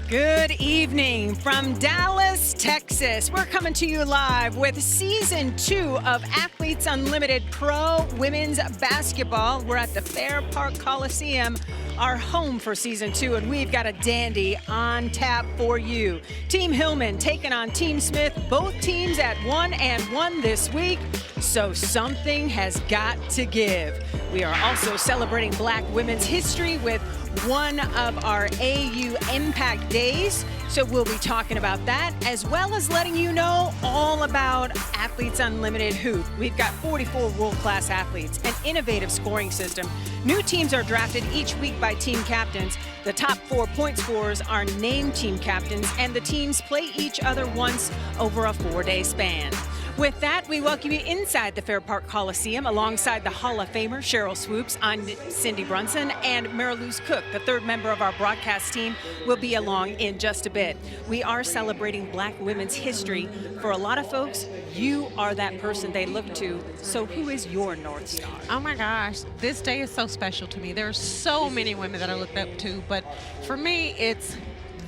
Good evening from Dallas, Texas. We're coming to you live with Season 2 of Athletes Unlimited Pro Women's Basketball. We're at the Fair Park Coliseum, our home for Season 2, and we've got a dandy on tap for you. Team Hillman taking on Team Smith, both teams at 1-1 this week, so something has got to give. We are also celebrating Black women's history with one of our AU Impact Days. So we'll be talking about that, as well as letting you know all about Athletes Unlimited Hoop. We've got 44 world-class athletes, an innovative scoring system. New teams are drafted each week by team captains. The top 4 point scorers are named team captains, and the teams play each other once over a 4-day span. With that, we welcome you inside the Fair Park Coliseum alongside the Hall of Famer Cheryl Swoops. I'm Cindy Brunson, and Mariluz Cook, the third member of our broadcast team, will be along in just a bit. We are celebrating Black women's history. For a lot of folks, you are that person they look to. So who is your North Star? Oh my gosh, this day is so special to me. There are so many women that I look up to, but for me, it's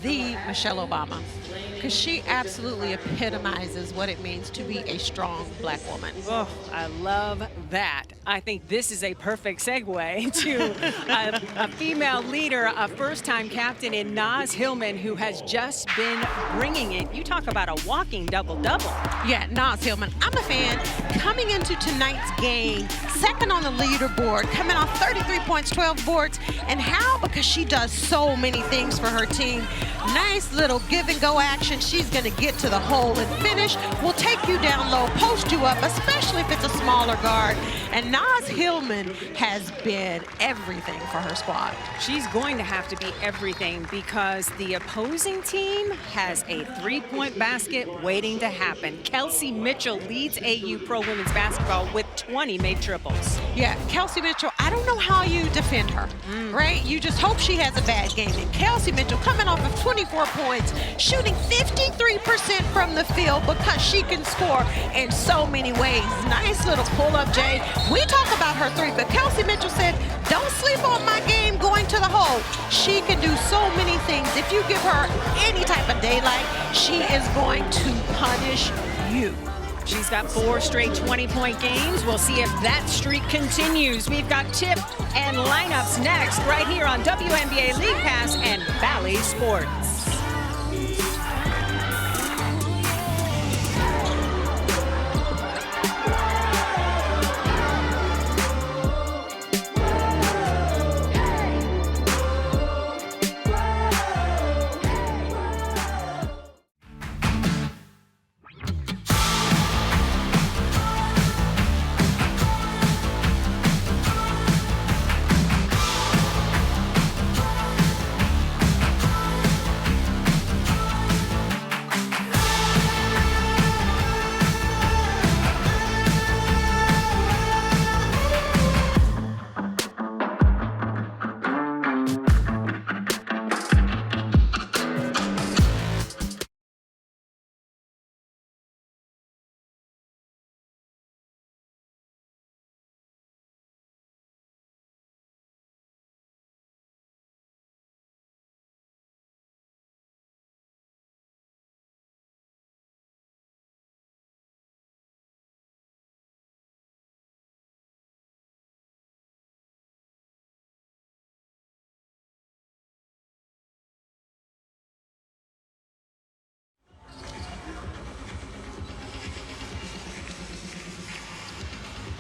the Michelle Obama, because she absolutely epitomizes what it means to be a strong Black woman. Oh, I love that. I think this is a perfect segue to a female leader, a first-time captain in Naz Hillman, who has just been bringing it. You talk about a walking double-double. Yeah, Naz Hillman. I'm a fan. Coming into tonight's game, second on the leaderboard, coming off 33 points, 12 boards. And how? Because she does so many things for her team. Nice little give-and-go action. She's going to get to the hole and finish. Will take you down low, post you up, especially if it's a smaller guard. And Naz Hillman has been everything for her squad. She's going to have to be everything because the opposing team has a three-point basket waiting to happen. Kelsey Mitchell leads AU Pro Women's Basketball with 20 made triples. Yeah, Kelsey Mitchell, I don't know how you defend her, right? You just hope she has a bad game. And Kelsey Mitchell coming off of 24 points, shooting 53% from the field because she can score in so many ways. Nice little pull-up, Jay. We talk about her three, but Kelsey Mitchell said, don't sleep on my game going to the hole. She can do so many things. If you give her any type of daylight, she is going to punish you. She's got 4 straight 20-point games. We'll see if that streak continues. We've got tip and lineups next right here on WNBA League Pass and Bally Sports.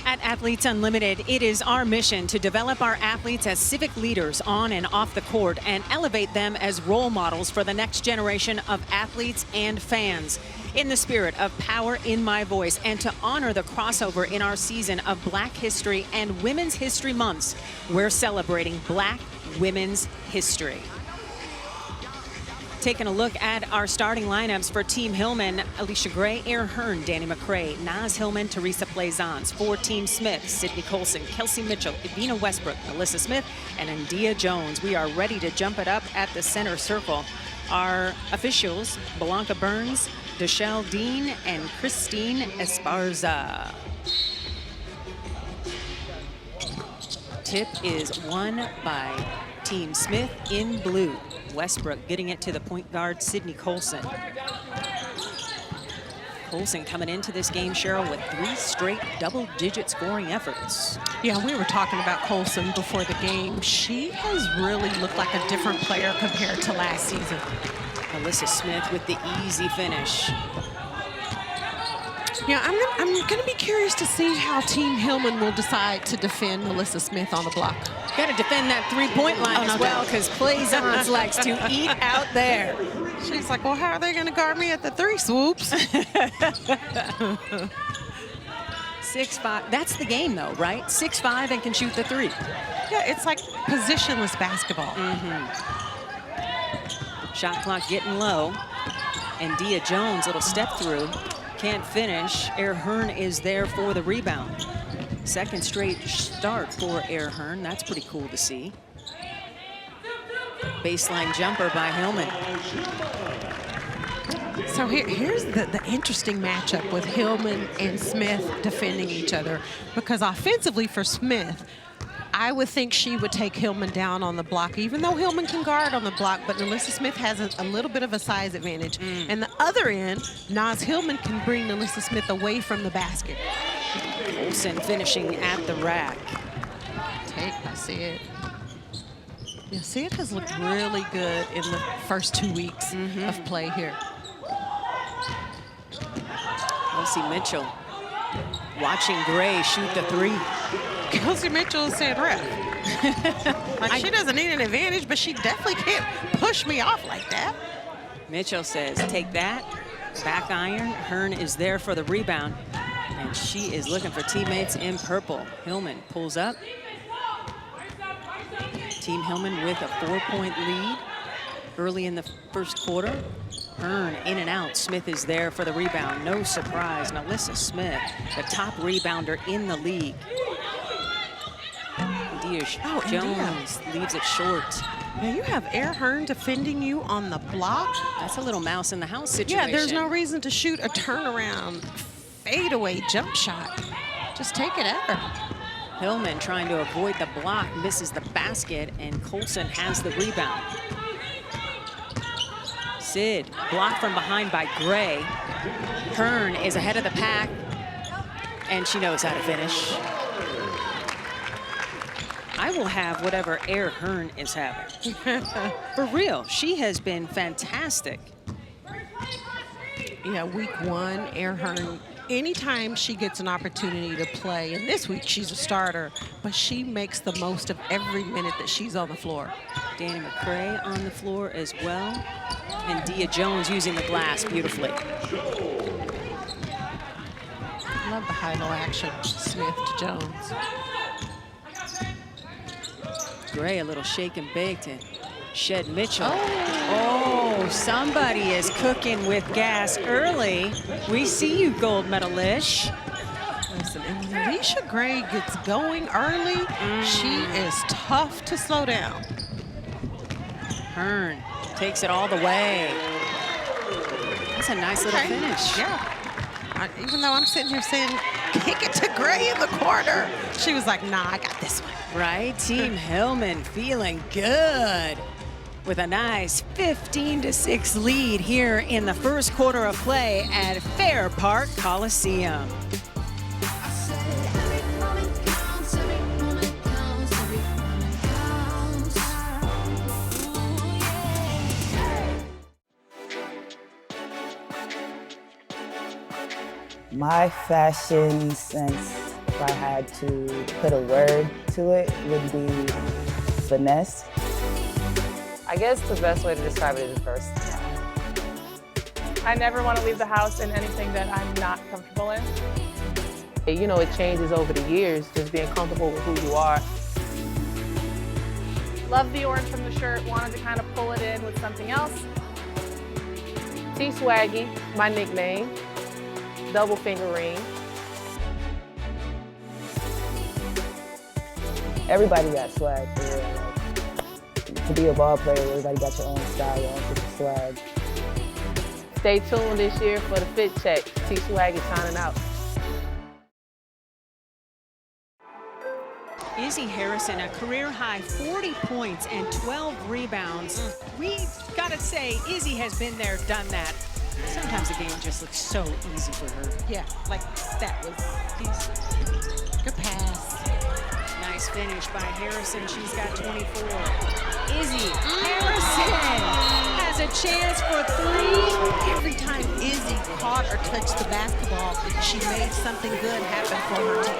At Athletes Unlimited, it is our mission to develop our athletes as civic leaders on and off the court and elevate them as role models for the next generation of athletes and fans. In the spirit of Power in My Voice and to honor the crossover in our season of Black History and Women's History Months, we're celebrating Black women's history. Taking a look at our starting lineups for Team Hillman: Alicia Gray, Erin Hearn, Danny McCray, Naz Hillman, Teresa Plaisance. For Team Smith: Sydney Colson, Kelsey Mitchell, Evina Westbrook, Melissa Smith, and India Jones. We are ready to jump it up at the center circle. Our officials: Blanca Burns, Deshelle Dean, and Christine Esparza. Tip is won by Team Smith in blue. Westbrook getting it to the point guard, Sydney Colson. Colson coming into this game, Cheryl, with 3 straight double-digit scoring efforts. Yeah, we were talking about Colson before the game. She has really looked like a different player compared to last season. Alyssa Smith with the easy finish. Yeah, I'm gonna be curious to see how Team Hillman will decide to defend Melissa Smith on the block. Got to defend that 3-point line as well, because Plaisance likes to eat out there. She's like, well, how are they gonna guard me at the 3 swoops? 6'5", that's the game though, right? 6'5" and can shoot the 3. Yeah, it's like positionless basketball. Shot clock getting low, and Dia Jones, little step through, can't finish. Air Hearn is there for the rebound. Second straight start for Air Hearn. That's pretty cool to see. Baseline jumper by Hillman. So here's the interesting matchup with Hillman and Smith defending each other, because offensively for Smith, I would think she would take Hillman down on the block, even though Hillman can guard on the block, but Alyssa Smith has a little bit of a size advantage. And the other end, Naz Hillman can bring Alyssa Smith away from the basket. Olsen finishing at the rack. I see it. Yeah, see, it has looked really good in the first 2 weeks of play here. Kelsey Mitchell watching Gray shoot the 3. Kelsey Mitchell said, ref. Like, she doesn't need an advantage, but she definitely can't push me off like that. Mitchell says, take that. Back iron. Hearn is there for the rebound. And she is looking for teammates in purple. Hillman pulls up. Team Hillman with a 4-point lead early in the first quarter. Hearn in and out. Smith is there for the rebound. No surprise. Now, Alyssa Smith, the top rebounder in the league. Dia Jones leaves it short. Now you have Air Hearn defending you on the block. That's a little mouse in the house situation. Yeah, there's no reason to shoot a turnaround, fadeaway jump shot. Just take it at her. Hillman trying to avoid the block, misses the basket, and Colson has the rebound. Sid blocked from behind by Gray. Hearn is ahead of the pack, and she knows how to finish. I will have whatever Air Hearn is having. For real, she has been fantastic. Yeah, week 1, Air Hearn, anytime she gets an opportunity to play, and this week she's a starter, but she makes the most of every minute that she's on the floor. Danny McCray on the floor as well. And Dia Jones using the glass beautifully. Love the high-low action, Smith to Jones. Gray, a little shake and bake to Shed Mitchell. Oh, somebody is cooking with gas early. We see you, gold medalish. Listen, and when Alicia Gray gets going early, she is tough to slow down. Hearn takes it all the way. That's a nice little finish. Yeah. Even though I'm sitting here saying, kick it to Gray in the corner, she was like, nah, I got this one. Right, Team Hillman feeling good with a nice 15-6 lead here in the first quarter of play at Fair Park Coliseum. My fashion sense, if I had to put a word to it, would be finesse. I guess the best way to describe it is versatile. I never want to leave the house in anything that I'm not comfortable in. You know, it changes over the years, just being comfortable with who you are. Love the orange from the shirt, wanted to kind of pull it in with something else. T-Swaggy, my nickname. Double finger ring. Everybody got swag for real. Like, to be a ball player, everybody got your own style, your own swag. Stay tuned this year for the fit check. T-Swag is signing out. Izzy Harrison, a career-high 40 points and 12 rebounds. We gotta say, Izzy has been there, done that. Sometimes the game just looks so easy for her. Yeah, like that was easy. Good pass. Nice finish by Harrison. She's got 24. Izzy Harrison has a chance for 3. Every time Izzy caught or touched the basketball, she made something good happen for her team.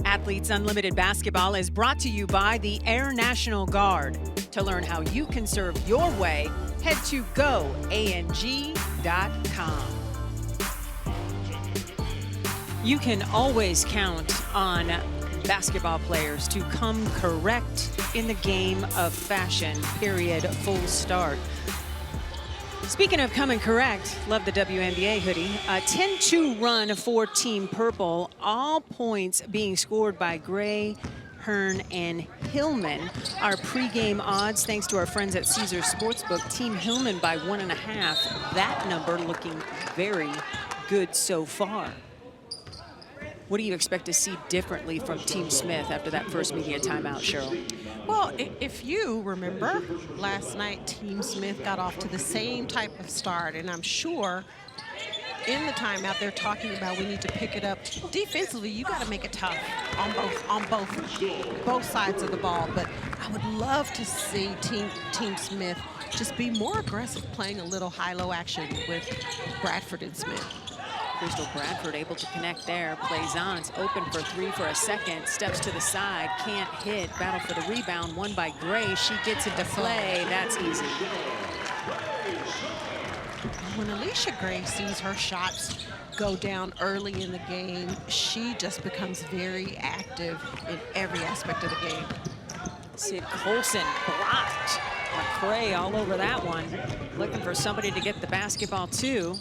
Athletes Unlimited Basketball is brought to you by the Air National Guard. To learn how you can serve your way, head to goang.com. You can always count on basketball players to come correct in the game of fashion, period, full start. Speaking of coming correct, love the WNBA hoodie. A 10-2 run for Team Purple, all points being scored by Gray, Hearn, and Hillman. Our pregame odds, thanks to our friends at Caesars Sportsbook, Team Hillman by 1.5. That number looking very good so far. What do you expect to see differently from Team Smith after that first media timeout, Cheryl? Well, if you remember, last night Team Smith got off to the same type of start, and I'm sure in the timeout they're talking about we need to pick it up. Defensively, you got to make it tough on both sides of the ball. But I would love to see Team Smith just be more aggressive, playing a little high-low action with Bradford and Smith. Crystal Bradford able to connect there. Plays on. It's open for 3 for a second. Steps to the side. Can't hit. Battle for the rebound. Won by Gray. She gets it to play. That's easy. When Alicia Gray sees her shots go down early in the game, she just becomes very active in every aspect of the game. Sid Colson blocked. McCray all over that one. Looking for somebody to get the basketball too.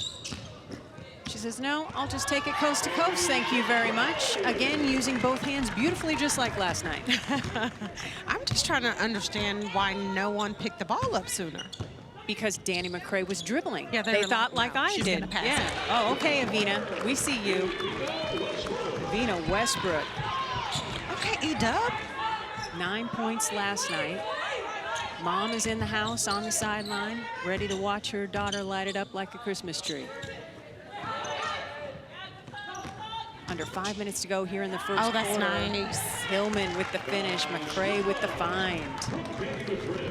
She says, no, I'll just take it coast to coast. Thank you very much. Again, using both hands beautifully, just like last night. I'm just trying to understand why no one picked the ball up sooner. Because Danny McCray was dribbling. Yeah, they thought like I she's did. Gonna pass yeah. it. Oh, okay, Avina. We see you. Avina Westbrook. Okay, E-Dub. 9 points last night. Mom is in the house on the sideline, ready to watch her daughter light it up like a Christmas tree. Under 5 minutes to go here in the first quarter. Oh, that's nice. Hillman with the finish, McCray with the find.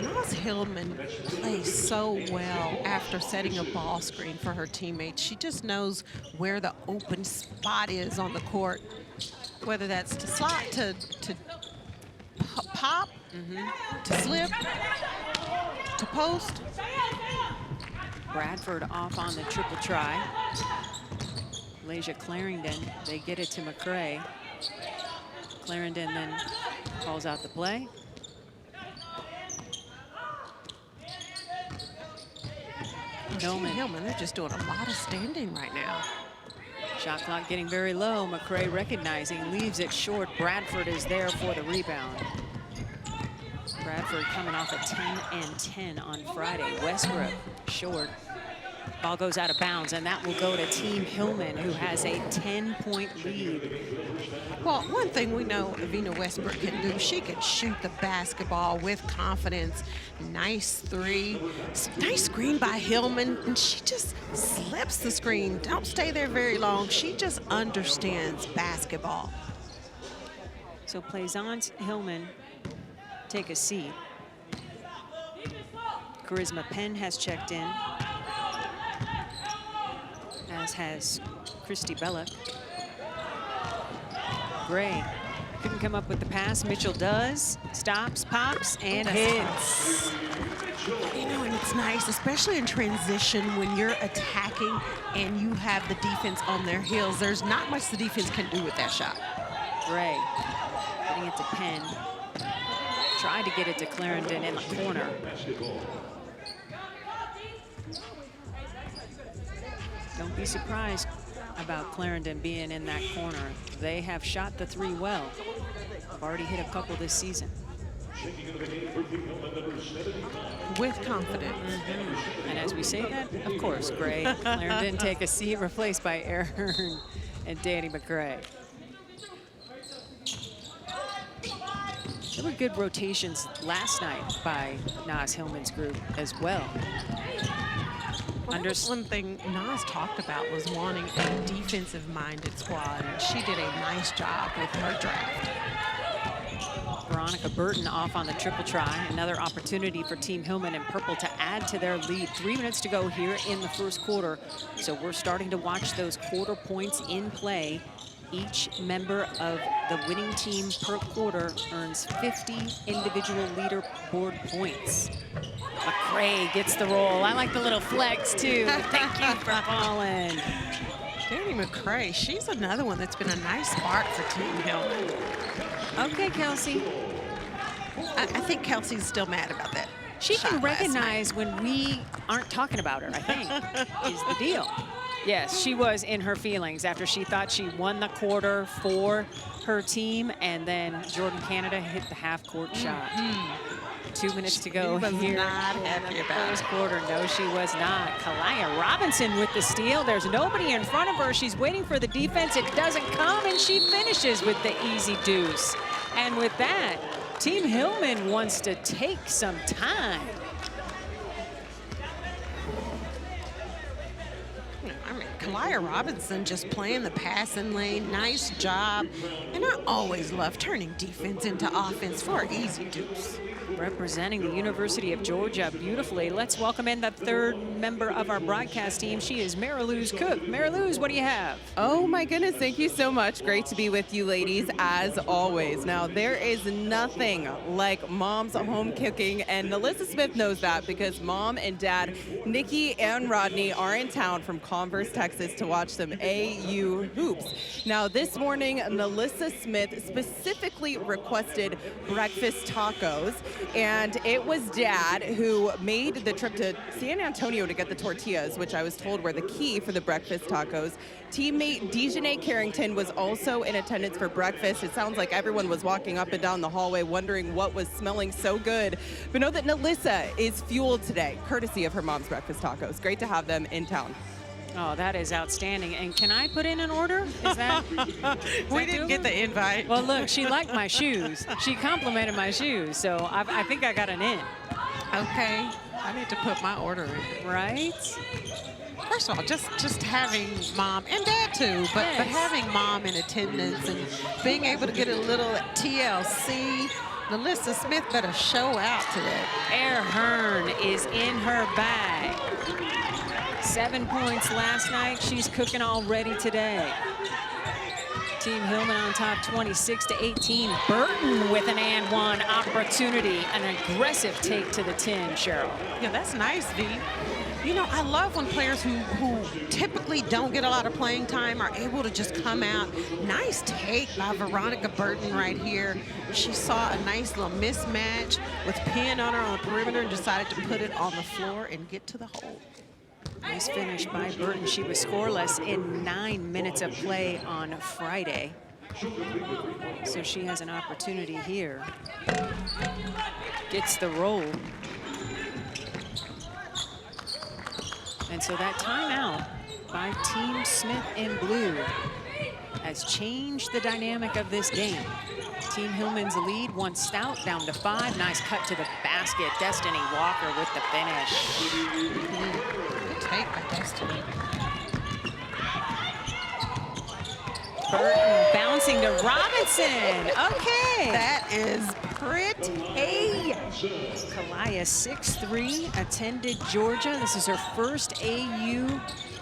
Naz Hillman plays so well after setting a ball screen for her teammates. She just knows where the open spot is on the court, whether that's to slot, to pop, to slip, to post. Bradford off on the triple try. Lasia Clarendon, they get it to McCray. Clarendon then calls out the play. Hillman, they're just doing a lot of standing right now. Shot clock getting very low. McCray recognizing, leaves it short. Bradford is there for the rebound. Bradford coming off a 10-10 on Friday. Westbrook short. Ball goes out of bounds, and that will go to Team Hillman, who has a 10-point lead. Well, one thing we know Avina Westbrook can do, she can shoot the basketball with confidence. Nice three. Nice screen by Hillman, and she just slips the screen. Don't stay there very long. She just understands basketball. So Plaisance Hillman take a seat. Charisma Penn has checked in, as has Christy Belloc. Gray couldn't come up with the pass. Mitchell does. Stops, pops, and hits. You know, and it's nice, especially in transition when you're attacking and you have the defense on their heels. There's not much the defense can do with that shot. Gray getting it to Penn. Tried to get it to Clarendon in the corner. Don't be surprised about Clarendon being in that corner. They have shot the three well. Already hit a couple this season. With confidence. And as we say that, of course, Gray Clarendon take a seat, replaced by Aaron and Danny McCray. There were good rotations last night by Naz Hillman's group as well. Well, one thing Naz talked about was wanting a defensive-minded squad, and she did a nice job with her draft. Veronica Burton off on the triple try. Another opportunity for Team Hillman in purple to add to their lead. 3 minutes to go here in the first quarter. So we're starting to watch those quarter points in play. Each member of the winning team per quarter earns 50 individual leaderboard points. McCray gets the roll. I like the little flex too. Thank you for falling. Danny McCray, she's another one that's been a nice spark for Team Hillman. Okay, Kelsey. I think Kelsey's still mad about that. She can recognize when we aren't talking about her, I think, is the deal. Yes, she was in her feelings after she thought she won the quarter for her team, and then Jordan Canada hit the half-court shot. 2 minutes to go here not in happy the about first it. quarter. No, she was not. Kalaya Robinson with the steal. There's nobody in front of her. She's waiting for the defense. It doesn't come, and she finishes with the easy deuce. And with that, Team Hillman wants to take some time. I mean, Kalaya Robinson just playing the passing lane. Nice job. And I always love turning defense into offense for an easy deuce. Representing the University of Georgia beautifully. Let's welcome in the third member of our broadcast team. She is Mariluz Cook. Mariluz, what do you have? Oh my goodness, thank you so much. Great to be with you ladies as always. Now, there is nothing like mom's home cooking, and Nalissa Smith knows that because mom and dad, Nikki and Rodney, are in town from Converse, Texas to watch some AU hoops. Now, this morning, Nalissa Smith specifically requested breakfast tacos, and it was dad who made the trip to San Antonio to get the tortillas, which I was told were the key for the breakfast tacos. Teammate Dejanay Carrington was also in attendance for breakfast. It sounds like everyone was walking up and down the hallway wondering what was smelling so good. But know that Nalissa is fueled today, courtesy of her mom's breakfast tacos. Great to have them in town. Oh, that is outstanding. And can I put in an order? Is that? We didn't get the invite. Well, look, she liked my shoes. She complimented my shoes, so I think I got an in. Okay, I need to put my order in. Right? First of all, just having mom and dad too, but Yes. having mom in attendance and being able to get a little TLC. Nalissa Smith better show out today. Air Hearn is in her bag. 7 points last night. She's cooking already today. Team Hillman on top 26-18. Burton with an and one opportunity. An aggressive take to the tin, Cheryl. Yeah, that's nice, V. You know, I love when players who typically don't get a lot of playing time are able to just come out. Nice take by Veronica Burton right here. She saw a nice little mismatch with pin on her on the perimeter and decided to put it on the floor and get to the hole. Nice finish by Burton. She was scoreless in 9 minutes of play on Friday. So she has an opportunity here. Gets the roll. And so that timeout by Team Smith in blue has changed the dynamic of this game. Team Hillman's lead, one stout, down to 5. Nice cut to the basket. Destiny Walker with the finish. Good take by Destiny. Burton bouncing to Robinson. Okay. That is pretty. Kalaya, 6'3", attended Georgia. This is her first AU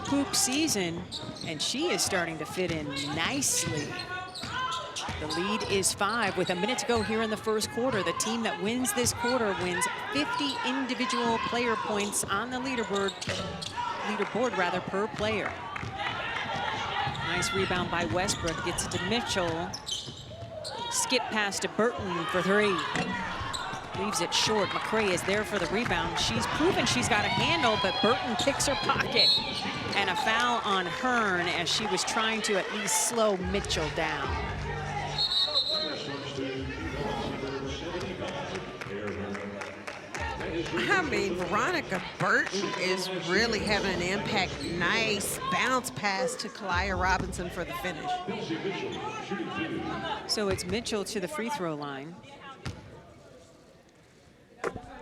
hoop season, and she is starting to fit in nicely. The lead is 5 with a minute to go here in the first quarter. The team that wins this quarter wins 50 individual player points on the leaderboard rather, per player. Nice rebound by Westbrook, gets it to Mitchell. Skip pass to Burton for 3. Leaves it short. McCray is there for the rebound. She's proven she's got a handle, but Burton picks her pocket. And a foul on Hearn as she was trying to at least slow Mitchell down. I mean, Veronica Burton is really having an impact. Nice bounce pass to Kalia Robinson for the finish. So it's Mitchell to the free throw line.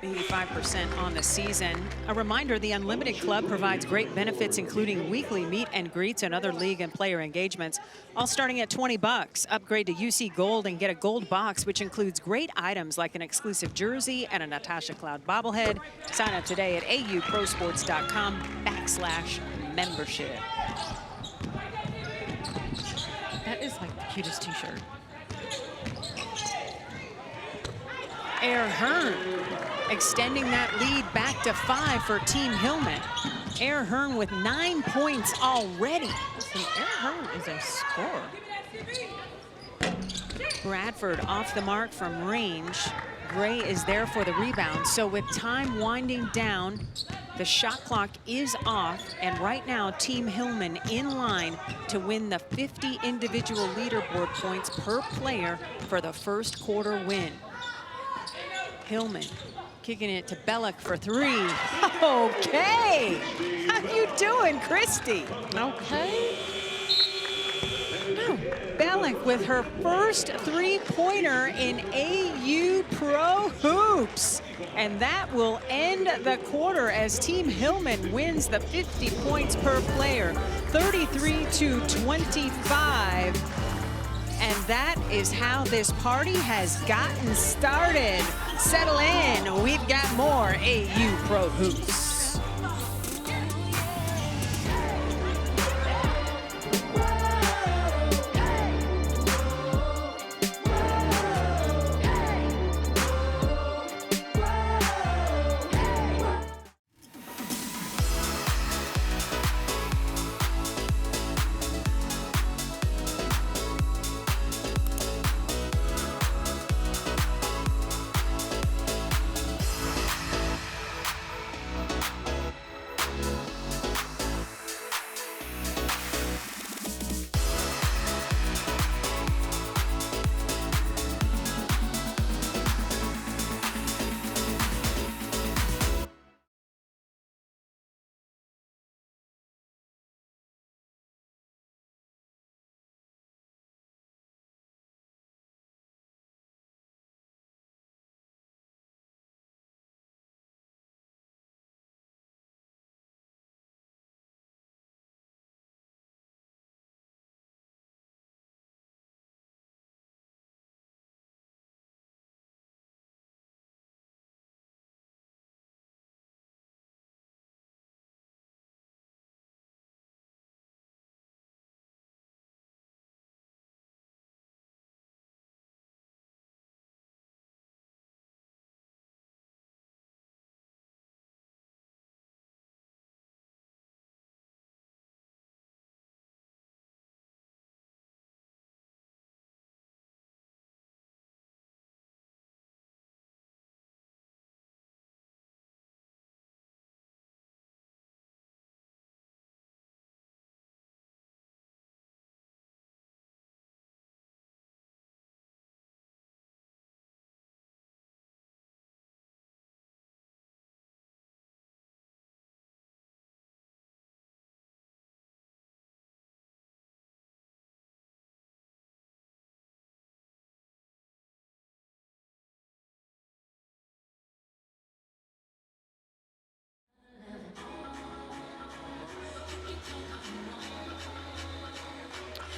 85% on the season. A reminder, the Unlimited Club provides great benefits, including weekly meet and greets and other league and player engagements, all starting at $20. Upgrade to UC Gold and get a gold box, which includes great items like an exclusive jersey and a Natasha Cloud bobblehead. Sign up today at auprosports.com/membership. That is like the cutest t-shirt. Air Hearn extending that lead back to 5 for Team Hillman. Air Hearn with 9 points already. Listen, Air Hearn is a scorer. Bradford off the mark from range. Gray is there for the rebound. So with time winding down, the shot clock is off. And right now, Team Hillman in line to win the 50 individual leaderboard points per player for the first quarter win. Hillman kicking it to Bellick for 3. Okay. How you doing, Christy? Okay. No. Bellick with her first three-pointer in AU Pro Hoops. And that will end the quarter as Team Hillman wins the 50 points per player, 33-25. And that is how this party has gotten started. Settle in, we've got more AU Pro Hoops.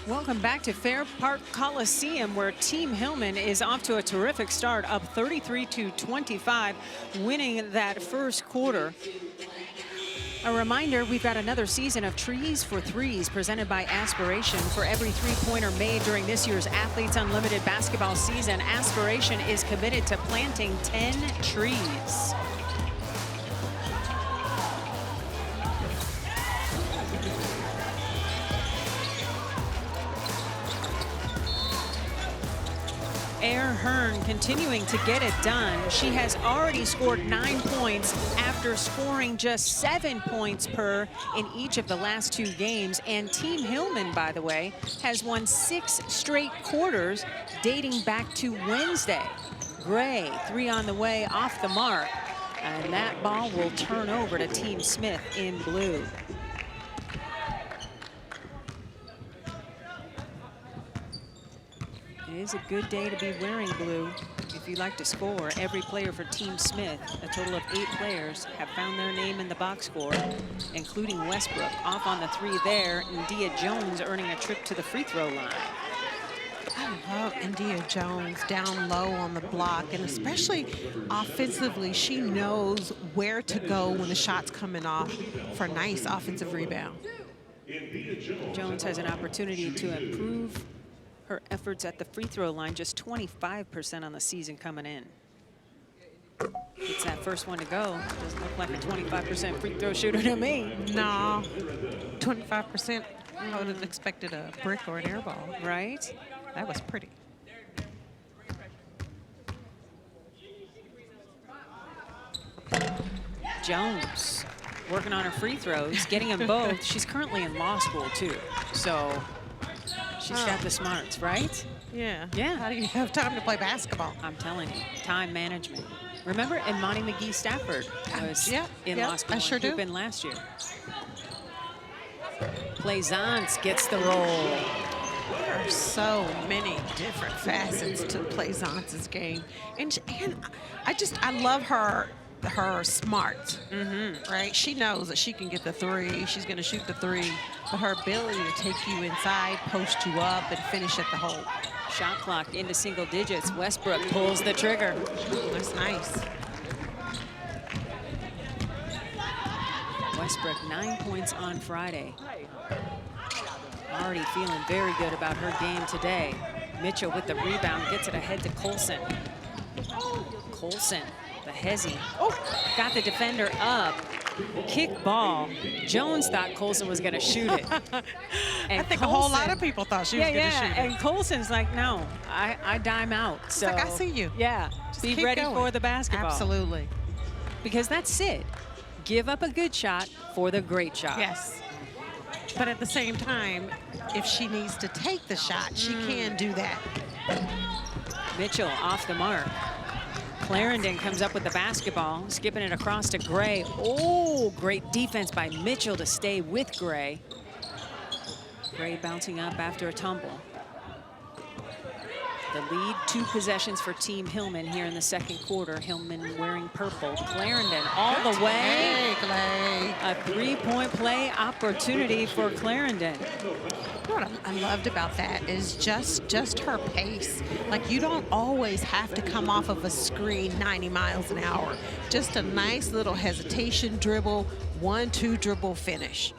Welcome back to Fair Park Coliseum, where Team Hillman is off to a terrific start, up 33-25, winning that first quarter. A reminder, we've got another season of Trees for Threes presented by Aspiration. For every three-pointer made during this year's Athletes Unlimited basketball season, Aspiration is committed to planting 10 trees. Air Hearn continuing to get it done. She has already scored 9 points after scoring just 7 points per in each of the last 2 games. And Team Hillman, by the way, has won 6 straight quarters dating back to Wednesday. Gray, 3 on the way, off the mark. And that ball will turn over to Team Smith in blue. It is a good day to be wearing blue if you like to score. Every player for Team Smith, a total of 8 players, have found their name in the box score, including Westbrook off on the 3 there, and Dia Jones earning a trip to the free throw line. I love India Jones down low on the block, and especially offensively, she knows where to go when the shot's coming off for a nice offensive rebound. Jones has an opportunity to improve her efforts at the free throw line, just 25% on the season coming in. It's that first one to go. Doesn't look like a 25% free throw shooter to me. No, 25%. I would have expected a brick or an air ball. Right? That was pretty. Jones working on her free throws, getting them both. She's currently in law school too, so she's got the smarts, right? Yeah. Yeah. How do you have time to play basketball? I'm telling you, time management. Remember, Imani McGee Stafford was in law school. I sure do. In last year. Plaisance gets the roll. There are so many different facets to Plaisance' game, and I love her smart. Right? She knows that she can get the 3. She's going to shoot the 3, but her ability to take you inside, post you up, and finish at the hole. Shot clock into single digits. Westbrook pulls the trigger. That's nice. Westbrook 9 points on Friday. Already feeling very good about her game today. Mitchell with the rebound, gets it ahead to Colson. Colson, the hezzy, got the defender up. Kick ball. Jones thought Colson was going to shoot it. And I think a whole lot of people thought she was going to shoot it. And Colson's like, no, I dime out. So like, I see you. Yeah, Just be keep ready going. for the basketball. Absolutely. Because that's it. Give up a good shot for the great shot. Yes. But at the same time, if she needs to take the shot, she can do that. Mitchell off the mark. Clarendon comes up with the basketball, skipping it across to Gray. Oh, great defense by Mitchell to stay with Gray. Gray bouncing up after a tumble. The lead, 2 possessions for Team Hillman here in the second quarter. Hillman wearing purple. Clarendon all the way. Hey, Clay. A 3-point play opportunity for Clarendon. You know what I loved about that is just her pace. Like, you don't always have to come off of a screen 90 miles an hour. Just a nice little hesitation dribble, 1-2 dribble finish.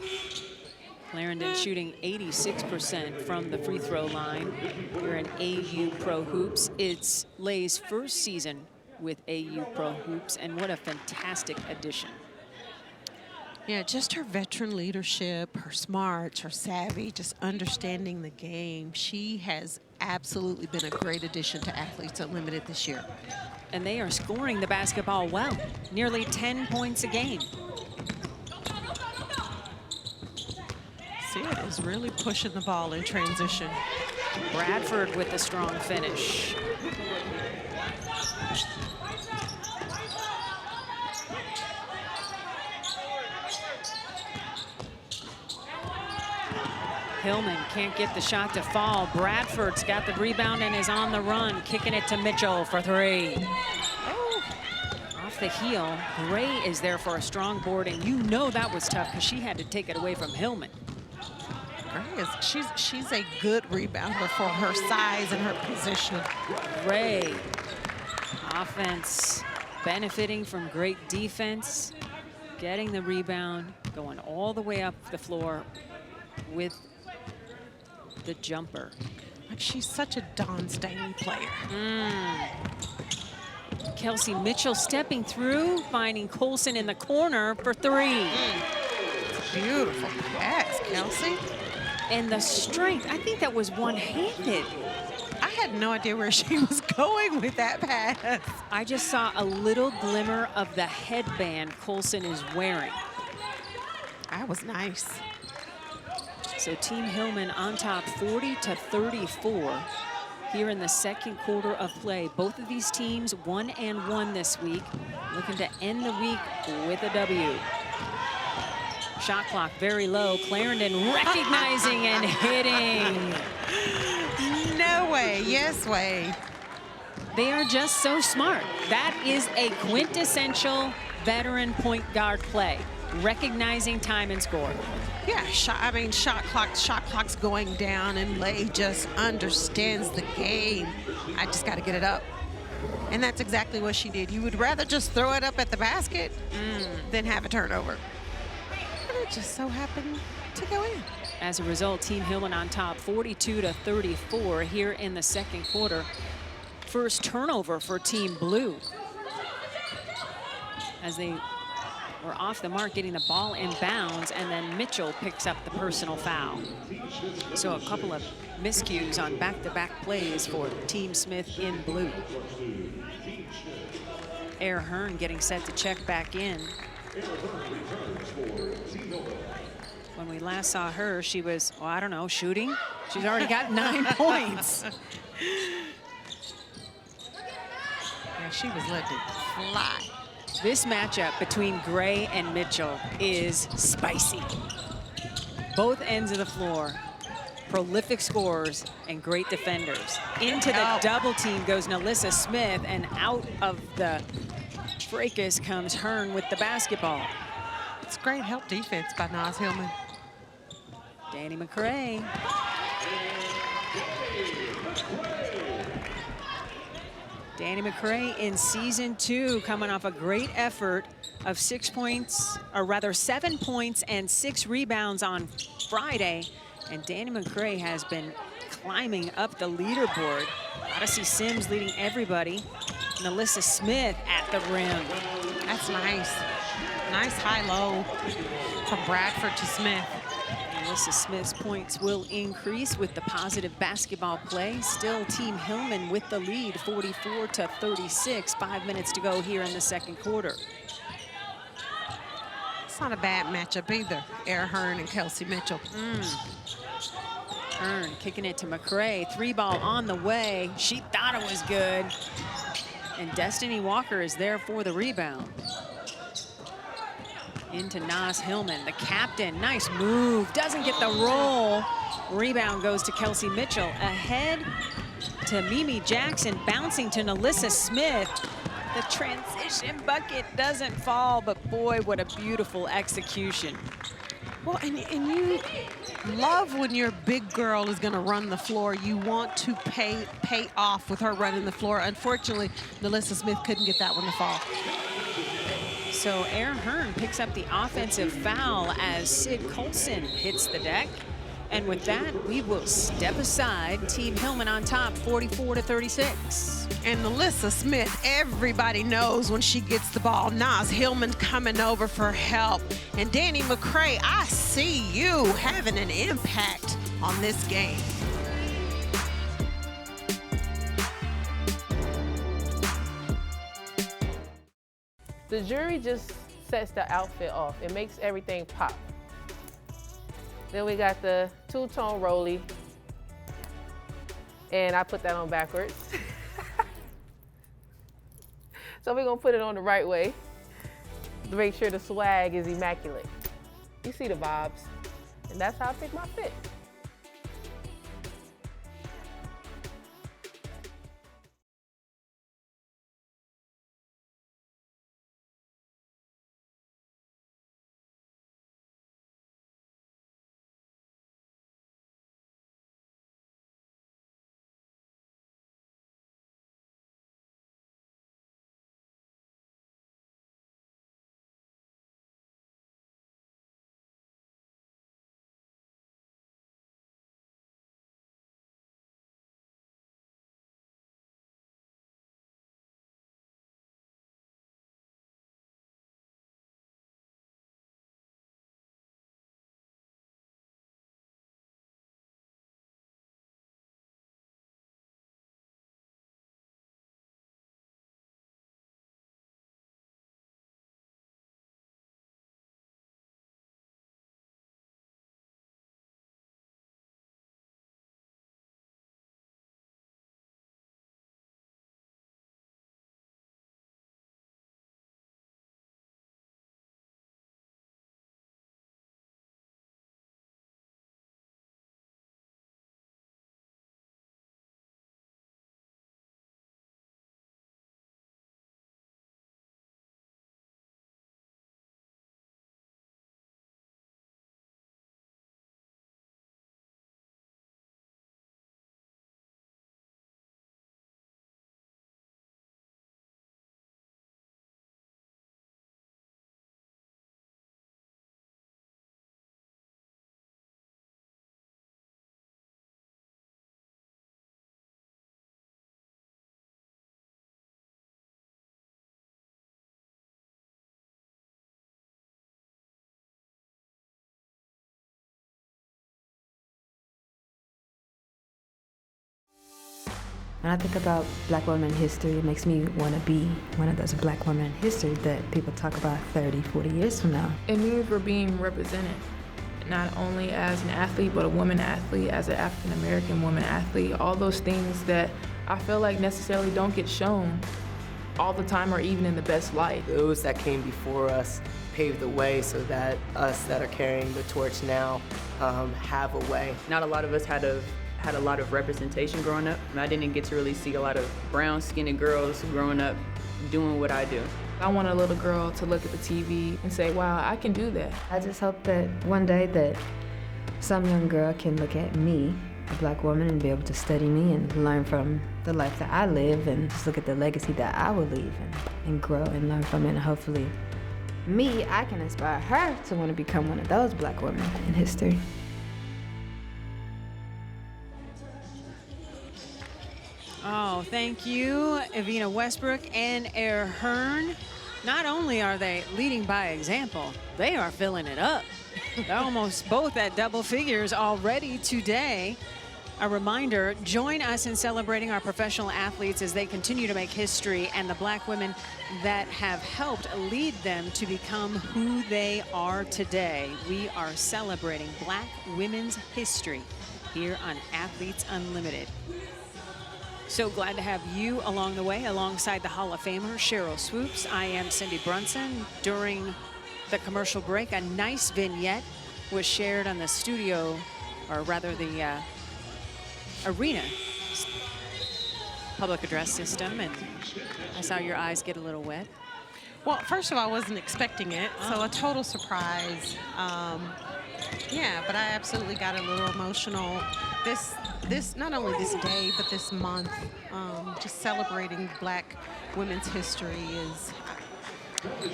Clarendon shooting 86% from the free throw line. We're in AU Pro Hoops. It's Lay's first season with AU Pro Hoops, and what a fantastic addition. Yeah, just her veteran leadership, her smarts, her savvy, just understanding the game. She has absolutely been a great addition to Athletes Unlimited this year. And they are scoring the basketball well, nearly 10 points a game. See, it is really pushing the ball in transition. Bradford with the strong finish. Hillman can't get the shot to fall. Bradford's got the rebound and is on the run, kicking it to Mitchell for 3. Oh, off the heel. Gray is there for a strong board, and you know that was tough because she had to take it away from Hillman. Gray is, she's a good rebounder for her size and her position. Gray, offense benefiting from great defense, getting the rebound, going all the way up the floor with the jumper. Like, she's such a Dawn Staley player. Kelsey Mitchell stepping through, finding Colson in the corner for 3. Beautiful pass, Kelsey. And the strength, I think that was one-handed. I had no idea where she was going with that pass. I just saw a little glimmer of the headband Colson is wearing. That was nice. So Team Hillman on top 40-34. here in the second quarter of play. Both of these teams 1-1 this week, looking to end the week with a W. Shot clock very low. Clarendon recognizing and hitting. No way. Yes way. They are just so smart. That is a quintessential veteran point guard play. Recognizing time and score. Yeah, shot clock's going down, and Lay just understands the game. I just got to get it up. And that's exactly what she did. You would rather just throw it up at the basket than have a turnover. And it just so happened to go in. As a result, Team Hillman on top 42-34 here in the second quarter. First turnover for Team Blue, as they were off the mark getting the ball in bounds, and then Mitchell picks up the personal foul. So a couple of miscues on back-to-back plays for Team Smith in blue. Air Hearn getting set to check back in. When we last saw her, she was, well, I don't know, shooting. She's already got 9 points. Yeah, she was letting it fly. This matchup between Gray and Mitchell is spicy. Both ends of the floor, prolific scorers and great defenders. Into the double team goes Nalissa Smith, and out of the fracas comes Hearn with the basketball. It's great help defense by Naz Hillman. Danny McCray. Danny McCray in season 2, coming off a great effort of 6 points, or rather 7 points and 6 rebounds on Friday. And Danny McCray has been climbing up the leaderboard. Odyssey Sims leading everybody. Nalissa Smith at the rim. That's nice. Nice high-low from Bradford to Smith. Nalissa Smith's points will increase with the positive basketball play. Still Team Hillman with the lead, 44-36. 5 minutes to go here in the second quarter. It's not a bad matchup either. Air Hearn and Kelsey Mitchell. Hearn kicking it to McCray. 3-ball on the way. She thought it was good. And Destiny Walker is there for the rebound. Into Naz Hillman, the captain. Nice move. Doesn't get the roll. Rebound goes to Kelsey Mitchell. Ahead to Mimi Jackson, bouncing to Nalissa Smith. The transition bucket doesn't fall, but boy, what a beautiful execution. Well, and you love when your big girl is going to run the floor. You want to pay off with her running the floor. Unfortunately, Nalissa Smith couldn't get that one to fall. So Air Hearn picks up the offensive foul as Sid Colson hits the deck. And with that, we will step aside. Team Hillman on top, 44-36. And Nalissa Smith, everybody knows when she gets the ball. Naz Hillman coming over for help. And Danny McCray, I see you having an impact on this game. The jewelry just sets the outfit off. It makes everything pop. Then we got the two-tone rollie, and I put that on backwards. So we're gonna put it on the right way to make sure the swag is immaculate. You see the vibes, and that's how I pick my fit. When I think about Black women in history, it makes me want to be one of those Black women in history that people talk about 30, 40 years from now. It means we're being represented, not only as an athlete, but a woman athlete, as an African-American woman athlete, all those things that I feel like necessarily don't get shown all the time or even in the best light. Those that came before us paved the way so that us that are carrying the torch now have a way. Not a lot of us had a lot of representation growing up. I didn't get to really see a lot of brown skinned girls growing up doing what I do. I want a little girl to look at the TV and say, wow, I can do that. I just hope that one day that some young girl can look at me, a Black woman, and be able to study me and learn from the life that I live and just look at the legacy that I will leave and grow and learn from it. And hopefully I can inspire her to want to become one of those Black women in history. Oh, thank you, Evina Westbrook and Air Hearn. Not only are they leading by example, they are filling it up. They're almost both at double figures already today. A reminder, join us in celebrating our professional athletes as they continue to make history and the Black women that have helped lead them to become who they are today. We are celebrating Black women's history here on Athletes Unlimited. So glad to have you along the way, alongside the Hall of Famer, Cheryl Swoops. I am Cindy Brunson. During the commercial break, a nice vignette was shared on the studio, or rather the arena public address system, and I saw your eyes get a little wet. Well, first of all, I wasn't expecting it, so a total surprise. Yeah, but I absolutely got a little emotional. This not only this day, but this month, just celebrating Black women's history is,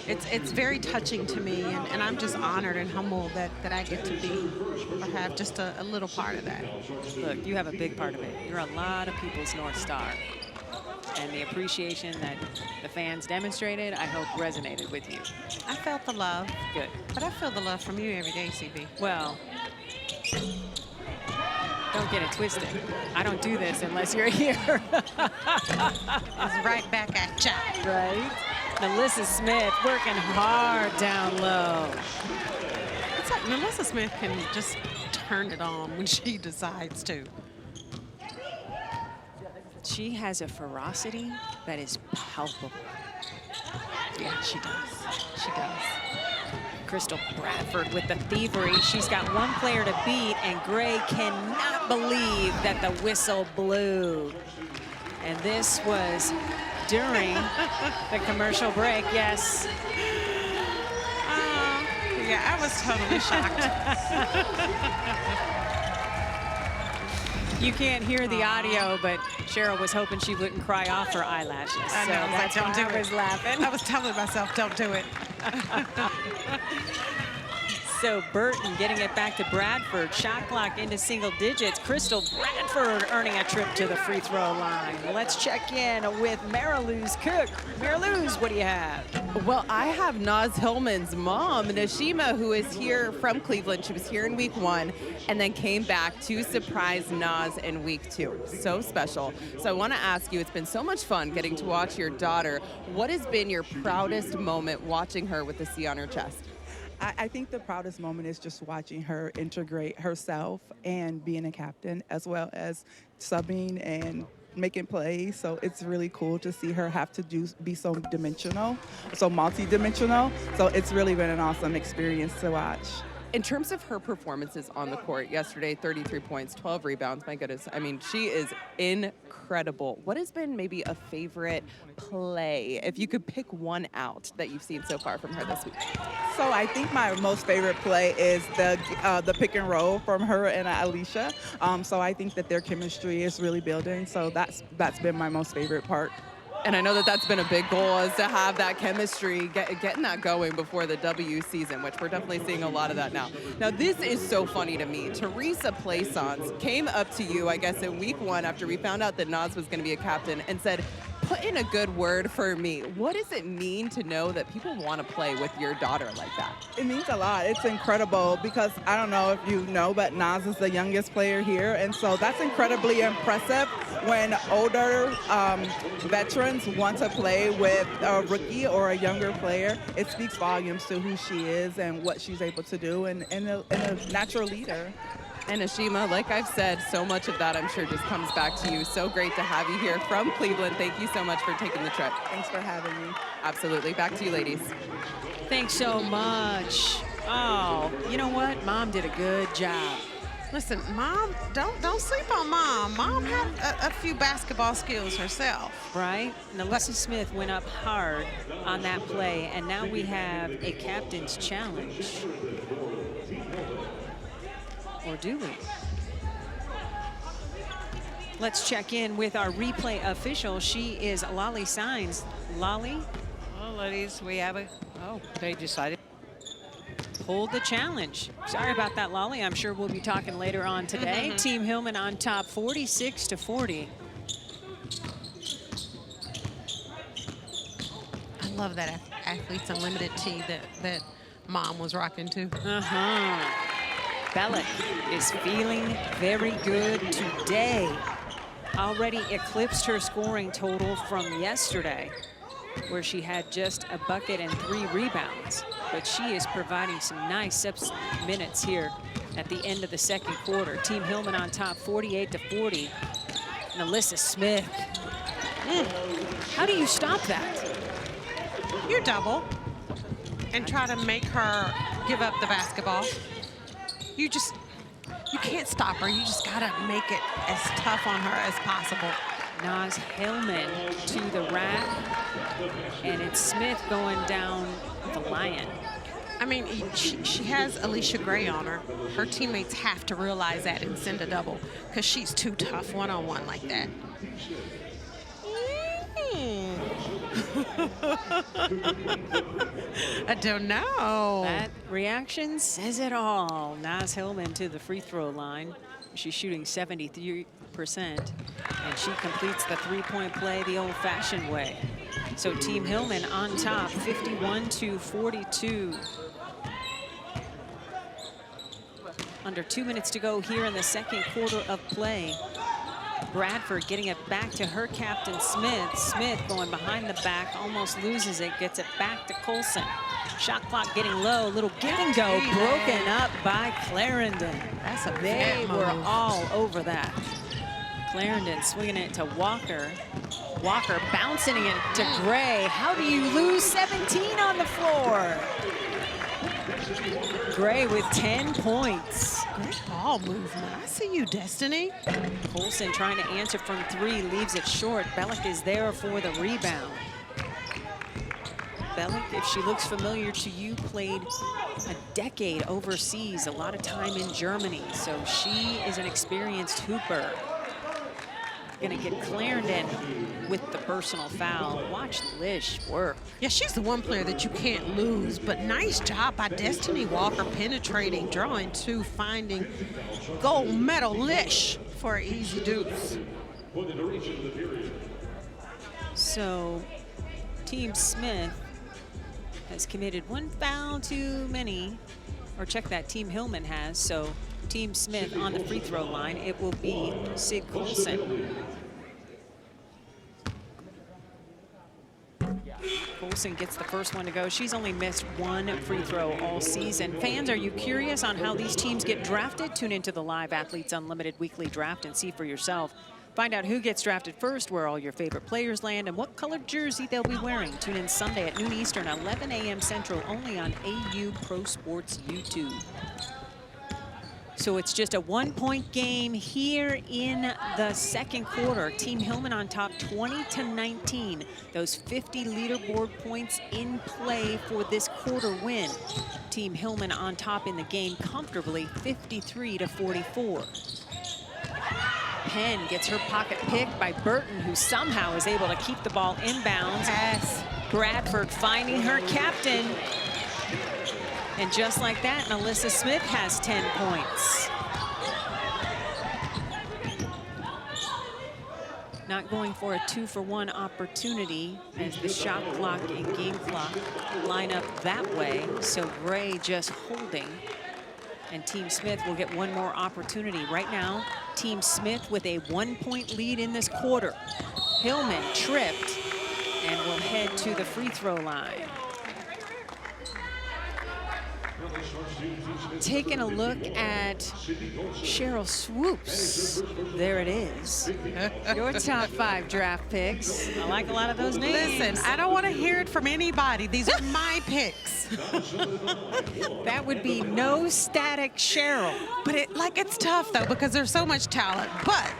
it's very touching to me, and I'm just honored and humbled that I get to be, or have just a little part of that. Look, you have a big part of it. You're a lot of people's North Star. And the appreciation that the fans demonstrated, I hope resonated with you. I felt the love. Good. But I feel the love from you every day, CB. Well, don't get it twisted. I don't do this unless you're here. It's right back at ya. Right? Melissa Smith working hard down low. It's like Melissa Smith can just turn it on when she decides to. She has a ferocity that is palpable. Yeah, she does. She does. Crystal Bradford with the thievery. She's got one player to beat, and Gray cannot believe that the whistle blew. And this was during the commercial break, yes. Yeah, I was totally shocked. You can't hear the audio, but Cheryl was hoping she wouldn't cry off her eyelashes. I know, so that's don't why do I it. was laughing. I was telling myself, don't do it. So Burton getting it back to Bradford. Shot clock into single digits. Crystal Bradford earning a trip to the free throw line. Let's check in with Mariluz Cook. Mariluz, what do you have? Well, I have Naz Hillman's mom, Nashima, who is here from Cleveland. She was here in week 1 and then came back to surprise Naz in week 2. So special. So I want to ask you, it's been so much fun getting to watch your daughter. What has been your proudest moment watching her with the C on her chest? I think the proudest moment is just watching her integrate herself and being a captain, as well as subbing and making plays. So it's really cool to see her have to be so dimensional, so multi-dimensional. So it's really been an awesome experience to watch. In terms of her performances on the court yesterday, 33 points, 12 rebounds, my goodness. I mean, she is incredible. What has been maybe a favorite play, if you could pick one out that you've seen so far from her this week? So I think my most favorite play is the pick and roll from her and Alicia. So I think that their chemistry is really building. So that's been my most favorite part. And I know that that's been a big goal, is to have that chemistry, getting that going before the W season, which we're definitely seeing a lot of that now. Now, this is so funny to me. Teresa Plaisance came up to you, I guess, in week 1 after we found out that Naz was going to be a captain and said, put in a good word for me. What does it mean to know that people want to play with your daughter like that? It means a lot. It's incredible because I don't know if you know, but Naz is the youngest player here. And so that's incredibly impressive when older veterans want to play with a rookie or a younger player. It speaks volumes to who she is and what she's able to do and a natural leader. And Ashima, like I've said, so much of that I'm sure just comes back to you. So great to have you here from Cleveland. Thank you so much for taking the trip. Thanks for having me. Absolutely. Back to you, ladies. Thanks so much. Oh, you know what? Mom did a good job. Listen, Mom, don't sleep on Mom. Mom had a few basketball skills herself. Right? And Alyssa Smith went up hard on that play, and now we have a captain's challenge. Or do we? Let's check in with our replay official. She is Lolly Signs. Lolly? Well, ladies, we have a, they decided. Hold the challenge. Sorry about that, Lolly. I'm sure we'll be talking later on today. Team Hillman on top, 46-40. I love that Athletes Unlimited tee that Mom was rocking too. Bellick is feeling very good today. Already eclipsed her scoring total from yesterday, where she had just a bucket and 3 rebounds. But she is providing some nice minutes here at the end of the second quarter. Team Hillman on top, 48-40. And Alyssa Smith. How do you stop that? You double and try to make her give up the basketball. You can't stop her. You just gotta make it as tough on her as possible. Naz Hillman to the rack, and it's Smith going down the lion. I mean, she has Alicia Gray on her. Her teammates have to realize that and send a double because she's too tough one-on-one like that. I don't know. That reaction says it all. Naz Hillman to the free throw line. She's shooting 73%, and she completes the three-point play the old-fashioned way. So Team Hillman on top, 51-42. Under 2 minutes to go here in the second quarter of play. Bradford getting it back to her captain, Smith. Smith going behind the back, almost loses it, gets it back to Colson. Shot clock getting low, little give and go, broken up by Clarendon. That's a They were all over that. Clarendon swinging it to Walker. Walker bouncing it to Gray. How do you lose 17 on the floor? Gray with 10 points. Great ball movement. I see you, Destiny. Colson trying to answer from 3, leaves it short. Bellick is there for the rebound. Bellick, if she looks familiar to you, played a decade overseas, a lot of time in Germany. So she is an experienced hooper. Gonna get Clarendon with the personal foul. Watch Lish work. Yeah, she's the one player that you can't lose, but nice job by Destiny Walker penetrating, drawing 2, finding gold medal Lish for an easy deuce. So Team Smith has committed 1 foul too many, or check that, Team Hillman has. So Team Smith on the free throw line, it will be Sid Colson. Colson gets the first one to go. She's only missed 1 free throw all season. Fans, are you curious on how these teams get drafted? Tune into the live Athletes Unlimited weekly draft and see for yourself. Find out who gets drafted first, where all your favorite players land, and what colored jersey they'll be wearing. Tune in Sunday at noon Eastern, 11 a.m. Central, only on AU Pro Sports YouTube. So it's just a 1-point game here in the second quarter. Team Hillman on top, 20-19. Those 50 leaderboard points in play for this quarter win. Team Hillman on top in the game comfortably, 53-44. Penn gets her pocket picked by Burton, who somehow is able to keep the ball inbounds. Yes. Bradford finding her captain. And just like that, Alyssa Smith has 10 points. not going for a 2-for-1 opportunity as the shot clock and game clock line up that way. So Gray just holding. And Team Smith will get one more opportunity. Right now, Team Smith with a 1-point lead in this quarter. Hillman tripped and will head to the free throw line. Taking a look at Sheryl Swoopes. There it is. Your top 5 draft picks. I like a lot of those names. Listen, I don't want to hear it from anybody. These are my picks. That would be no static Sheryl. But it's tough though because there's so much talent. But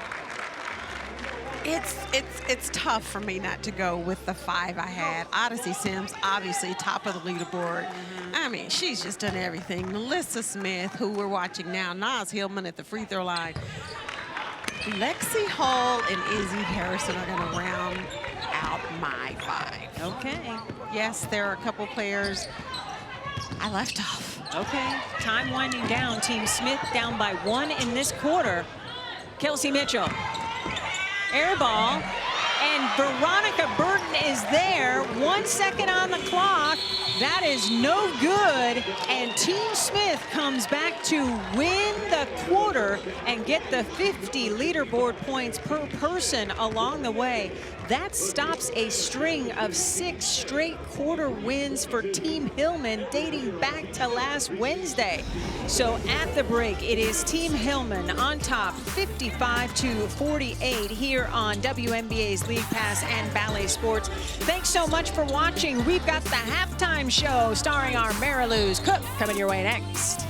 it's tough for me not to go with the 5 I had. Odyssey Sims, obviously top of the leaderboard. I mean, she's just done everything. Melissa Smith, who we're watching now, Naz Hillman at the free throw line. Lexi Hall and Izzy Harrison are going to round out my 5. Okay. Yes, there are a couple players I left off. Okay, time winding down. Team Smith down by 1 in this quarter. Kelsey Mitchell. Air ball, and Veronica Burton is there. 1 second on the clock. That is no good, and Team Smith comes back to win the quarter and get the 50 leaderboard points per person along the way. That stops a string of 6 straight quarter wins for Team Hillman dating back to last Wednesday. So at the break, it is Team Hillman on top 55-48 here on WNBA's League Pass and Bally Sports. Thanks so much for watching. We've got the halftime show starring our Mary Lou's Cook coming your way next.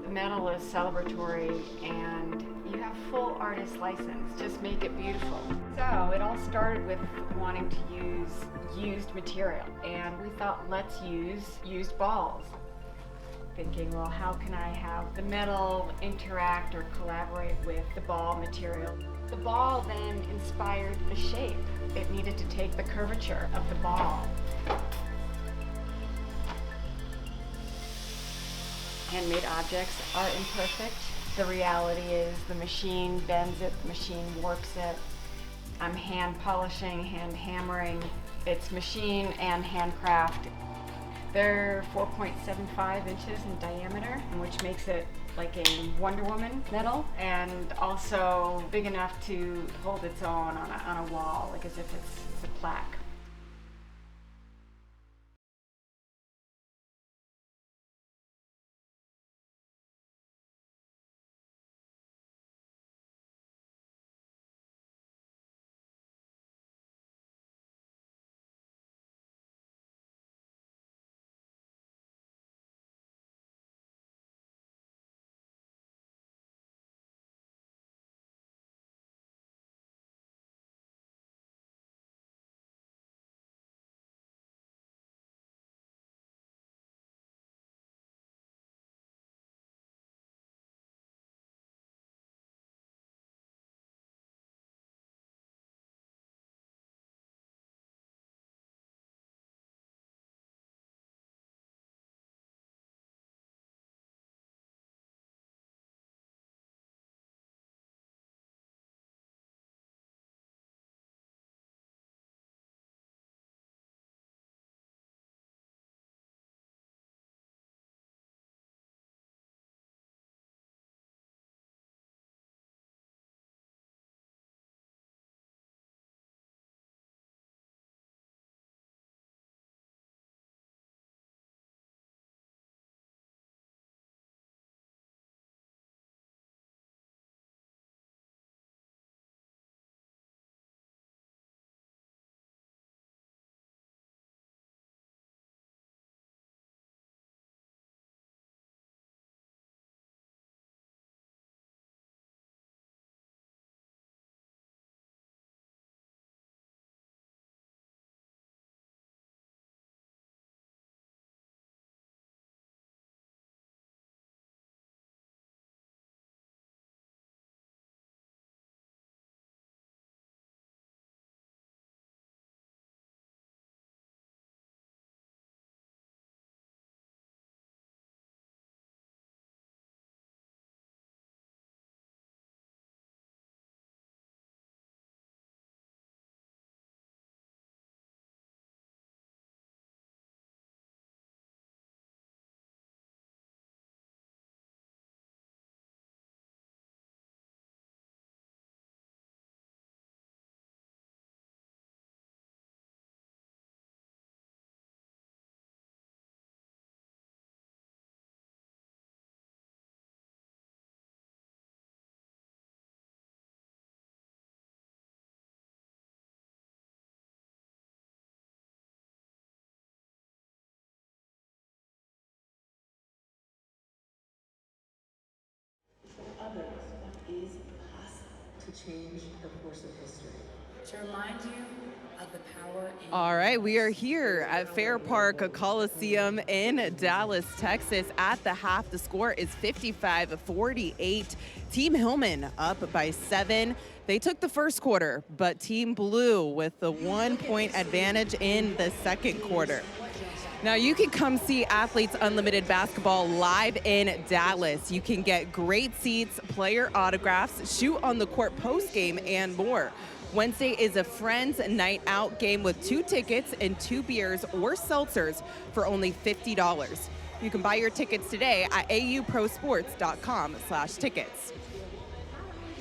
Medal is celebratory and you have full artist license. Just make it beautiful. So it all started with wanting to use used material, and we thought, let's use used balls. Thinking, well, how can I have the metal interact or collaborate with the ball material? The ball then inspired the shape. It needed to take the curvature of the ball. Handmade objects are imperfect. The reality is the machine bends it, the machine warps it. I'm hand polishing, hand hammering. It's machine and handcraft. They're 4.75 inches in diameter, which makes it like a Wonder Woman medal, and also big enough to hold its own on a wall, like as if it's a plaque. to change the course of history. To remind you of the power in... All right, we are here at Fair Park Coliseum in Dallas, Texas. At the half, the score is 55-48. Team Hillman up by 7. They took the first quarter, but Team Blue with the 1-point advantage in the second quarter. Now you can come see Athletes Unlimited basketball live in Dallas. You can get great seats, player autographs, shoot on the court post game, and more. Wednesday is a Friends Night Out game with 2 tickets and 2 beers or seltzers for only $50. You can buy your tickets today at auprosports.com/tickets.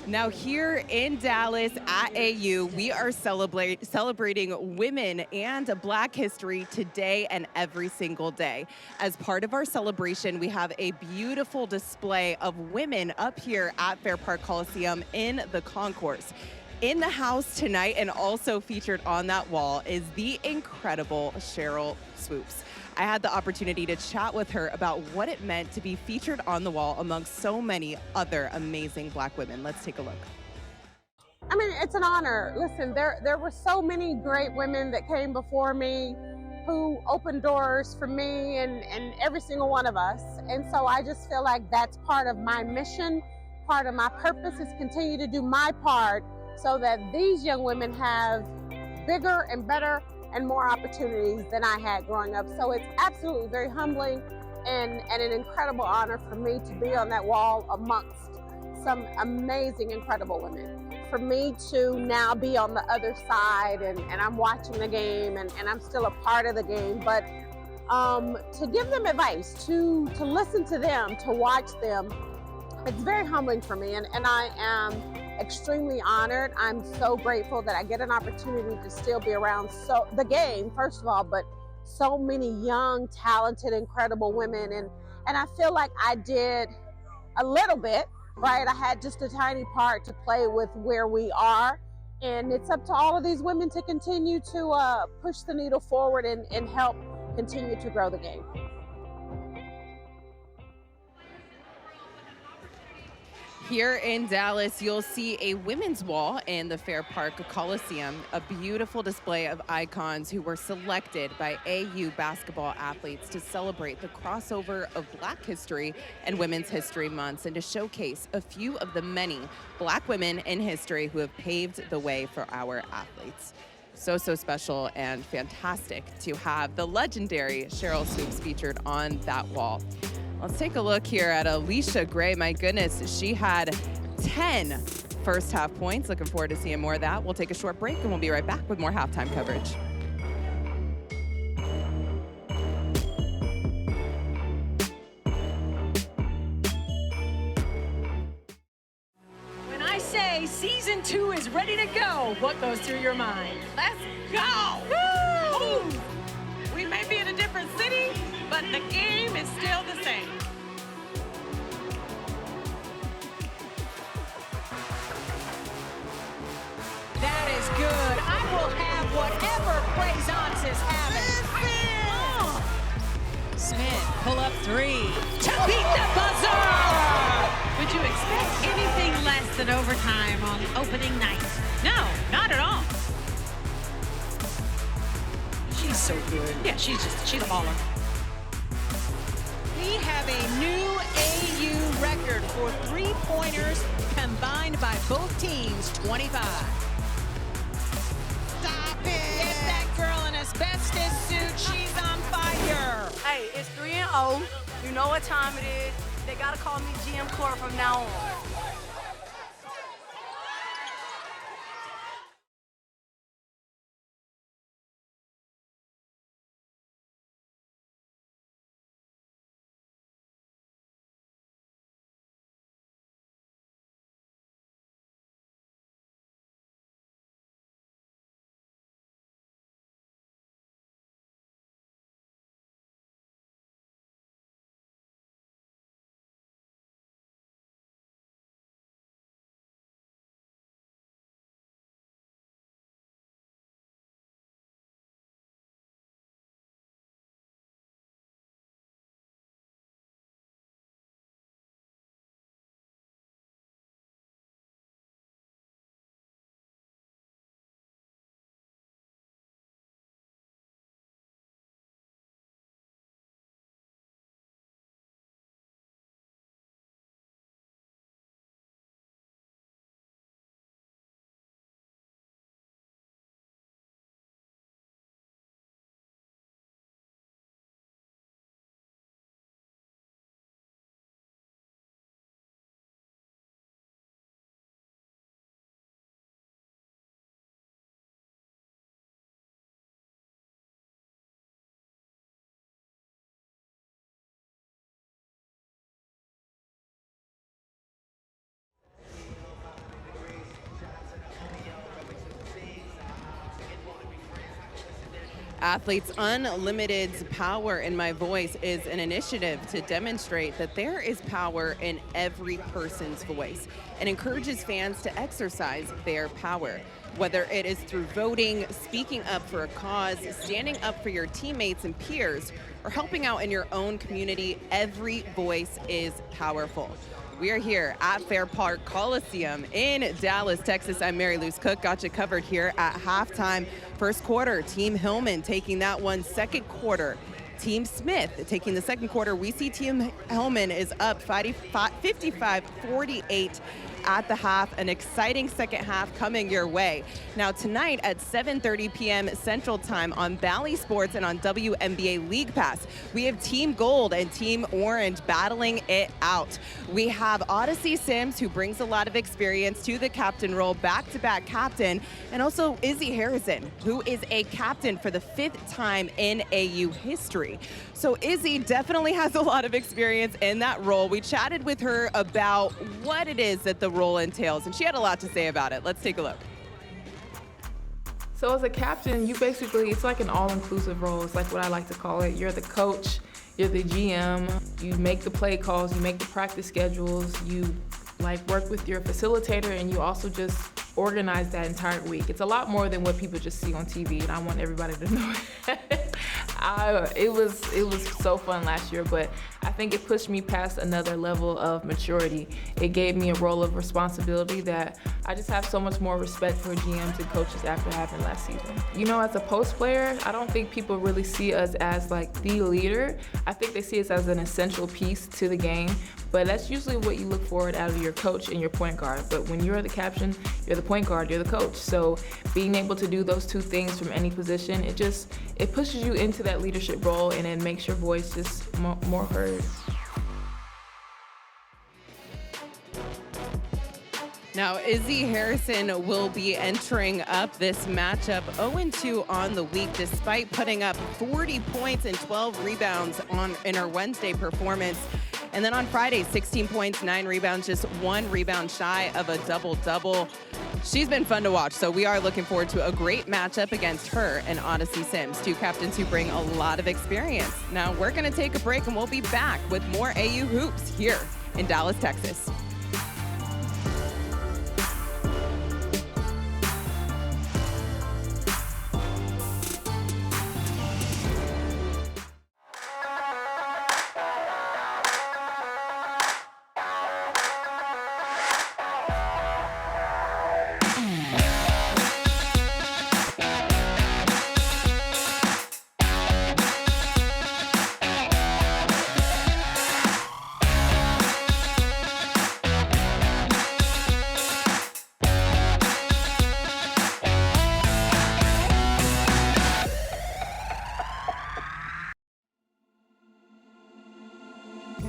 Now here in Dallas at AU, we are celebrating women and Black history today and every single day. As part of our celebration, we have a beautiful display of women up here at Fair Park Coliseum in the concourse. In the house tonight and also featured on that wall is the incredible Sheryl Swoopes. I had the opportunity to chat with her about what it meant to be featured on the wall amongst so many other amazing Black women. Let's take a look. I mean, it's an honor. Listen, there were so many great women that came before me who opened doors for me and every single one of us. And so I just feel like that's part of my mission, part of my purpose is continue to do my part so that these young women have bigger and better and more opportunities than I had growing up. So it's absolutely very humbling and an incredible honor for me to be on that wall amongst some amazing, incredible women. For me to now be on the other side and I'm watching the game and I'm still a part of the game, but to give them advice, to listen to them, to watch them, it's very humbling for me and I am extremely honored. I'm so grateful that I get an opportunity to still be around the game, first of all, but so many young, talented, incredible women. And I feel like I did a little bit, right? I had just a tiny part to play with where we are. And it's up to all of these women to continue to push the needle forward and help continue to grow the game. Here in Dallas, you'll see a women's wall in the Fair Park Coliseum, a beautiful display of icons who were selected by AU basketball athletes to celebrate the crossover of Black history and Women's History Months and to showcase a few of the many Black women in history who have paved the way for our athletes. So special and fantastic to have the legendary Sheryl Swoopes featured on that wall. Let's take a look here at Alicia Gray. My goodness, she had 10 first half points. Looking forward to seeing more of that. We'll take a short break and we'll be right back with more halftime coverage. When I say season 2 is ready to go, what goes through your mind? Let's go! Woo! We may be in a different city, but the game is still the same. That is good. I will have whatever Praisance is having. Smith, pull up 3 to beat the buzzer! Would you expect anything less than overtime on opening night? No, not at all. She's so good. Yeah, she's a baller. We have a new AU record for 3-pointers combined by both teams, 25. Stop it! Get that girl in asbestos suit. She's on fire. Hey, it's 3-0. You know what time it is. They gotta call me GM Core from now on. Athletes Unlimited's Power in My Voice is an initiative to demonstrate that there is power in every person's voice and encourages fans to exercise their power. Whether it is through voting, speaking up for a cause, standing up for your teammates and peers, or helping out in your own community, every voice is powerful. We are here at Fair Park Coliseum in Dallas, Texas. I'm Mary Louise Cook. Got you covered here at halftime. First quarter, Team Hillman taking that one. Second quarter, Team Smith taking the second quarter. We see Team Hillman is up 55-48 at the half. An exciting second half coming your way. Now tonight at 7:30 p.m. Central Time on Bally Sports and on WNBA League Pass, we have Team Gold and Team Orange battling it out. We have Odyssey Sims, who brings a lot of experience to the captain role, back-to-back captain, and also Izzy Harrison, who is a captain for the 5th time in AU history. So Izzy definitely has a lot of experience in that role. We chatted with her about what it is that the role entails, and she had a lot to say about it. Let's take a look. So as a captain, you basically, it's like an all-inclusive role. It's like what I like to call it. You're the coach, you're the GM, you make the play calls, you make the practice schedules, you work with your facilitator, and you also just organize that entire week. It's a lot more than what people just see on TV, and I want everybody to know it was so fun last year, but I think it pushed me past another level of maturity. It gave me a role of responsibility that I just have so much more respect for GMs and coaches after having last season. You know, as a post player, I don't think people really see us as the leader. I think they see us as an essential piece to the game, but that's usually what you look for out of your coach and your point guard. But when you're the captain, you're the point guard, you're the coach. So being able to do those two things from any position, it pushes you into that leadership role, and it makes your voice just more heard. Now, Izzy Harrison will be entering up this matchup 0-2 on the week, despite putting up 40 points and 12 rebounds in her Wednesday performance. And then on Friday, 16 points, 9 rebounds, just 1 rebound shy of a double-double. She's been fun to watch, so we are looking forward to a great matchup against her and Odyssey Sims, two captains who bring a lot of experience. Now, we're going to take a break, and we'll be back with more AU Hoops here in Dallas, Texas.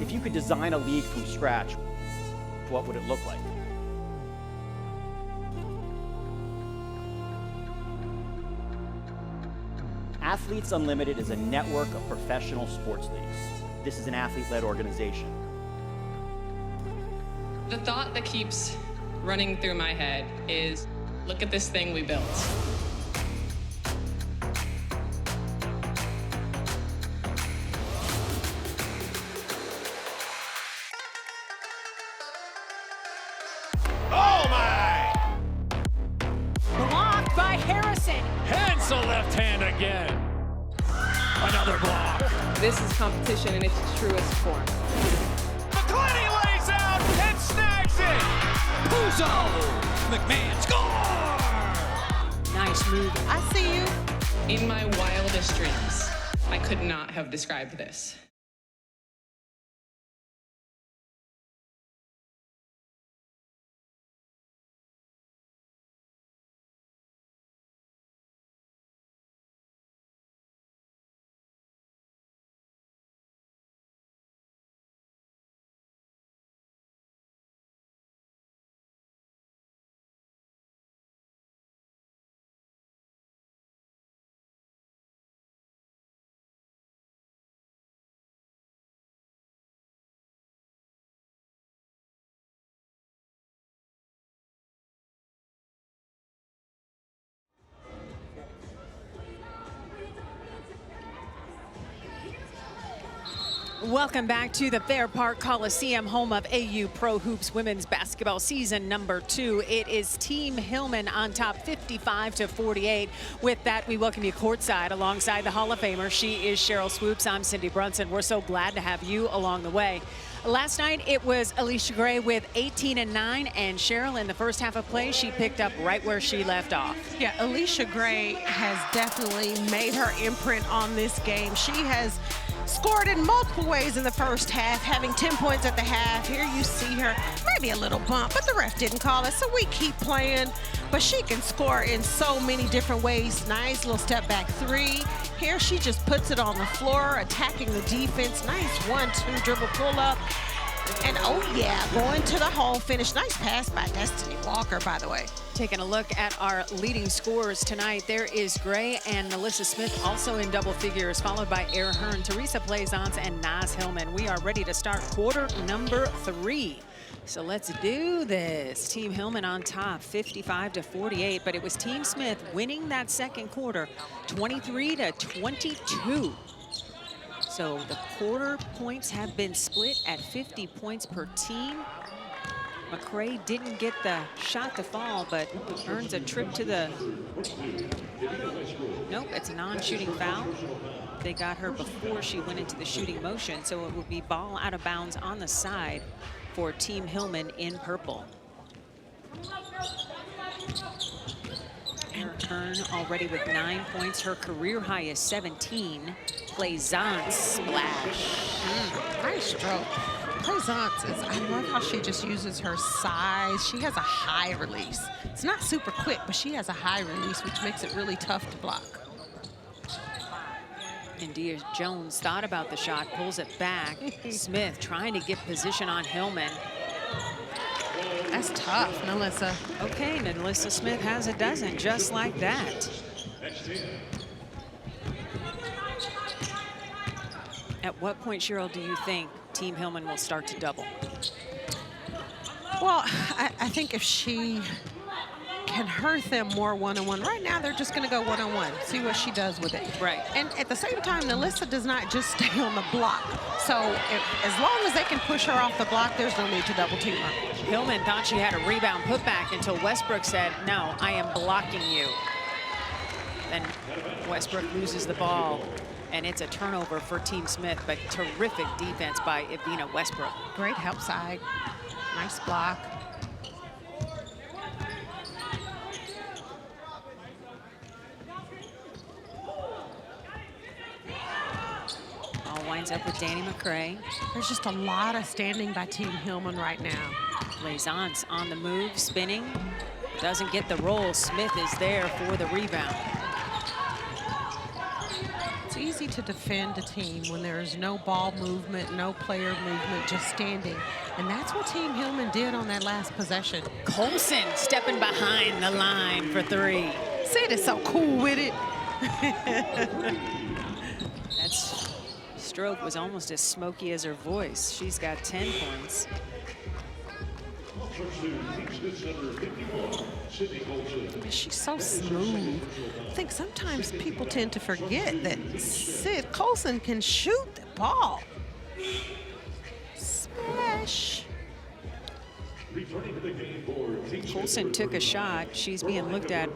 If you could design a league from scratch, what would it look like? Athletes Unlimited is a network of professional sports leagues. This is an athlete-led organization. The thought that keeps running through my head is, look at this thing we built. Oh my! Blocked by Harrison. Hence a left hand again. Another block. This is competition in its truest form. McClenny lays out and snags it. Puzo! McMahon score! Nice move. I see you. In my wildest dreams, I could not have described this. Welcome back to the Fair Park Coliseum, home of AU Pro Hoops women's basketball season number 2. It is Team Hillman on top 55-48. With that, we welcome you courtside alongside the Hall of Famer. She is Sheryl Swoopes. I'm Cindy Brunson. We're so glad to have you along the way. Last night, it was Allisha Gray with 18 and 9, and Sheryl, in the first half of play, she picked up right where she left off. Yeah, Allisha Gray has definitely made her imprint on this game. She has scored in multiple ways in the first half, having 10 points at the half. Here you see her, maybe a little bump, but the ref didn't call it, so we keep playing. But she can score in so many different ways. Nice little step back 3. Here she just puts it on the floor, attacking the defense. Nice 1-2 dribble pull up. And oh yeah, going to the hole finish. Nice pass by Destiny Walker, by the way. Taking a look at our leading scorers tonight, there is Gray and NaLyssa Smith also in double figures, followed by Air Hearn, Teresa Plaisance, and Naz Hillman. We are ready to start quarter number 3. So let's do this. Team Hillman on top, 55-48, but it was Team Smith winning that second quarter, 23-22. So the quarter points have been split at 50 points per team. McCray didn't get the shot to fall, but earns a trip to the... Nope, it's a non-shooting foul. They got her before she went into the shooting motion, so it will be ball out of bounds on the side for Team Hillman in purple. Air Hearn already with 9 points. Her career high is 17. Plaisance splash. Nice stroke. Plaisance is, I love how she just uses her size. She has a high release. It's not super quick, but she has a high release, which makes it really tough to block. India Jones thought about the shot, pulls it back. Smith trying to get position on Hillman. That's tough, NaLyssa. Okay, NaLyssa Smith has a dozen, just like that. At what point, Sheryl, do you think Team Hillman will start to double? Well, I think if she can hurt them more one-on-one. Right now, they're just going to go one-on-one, see what she does with it. Right. And at the same time, NaLyssa does not just stay on the block. So as long as they can push her off the block, there's no need to double team her. Hillman thought she had a rebound putback until Westbrook said, no, I am blocking you. Then Westbrook loses the ball, and it's a turnover for Team Smith, but terrific defense by Evina Westbrook. Great help side. Nice block. All winds up with Danny McCray. There's just a lot of standing by Team Hillman right now. Plaisance on the move, spinning. Doesn't get the roll. Smith is there for the rebound. It's easy to defend a team when there is no ball movement, no player movement, just standing. And that's what Team Hillman did on that last possession. Colson stepping behind the line for 3. Sid is so cool with it. That stroke was almost as smoky as her voice. She's got 10 points. She's so smooth. I think sometimes people tend to forget that Sid Colson can shoot the ball. Smash. Colson took a shot. She's being looked at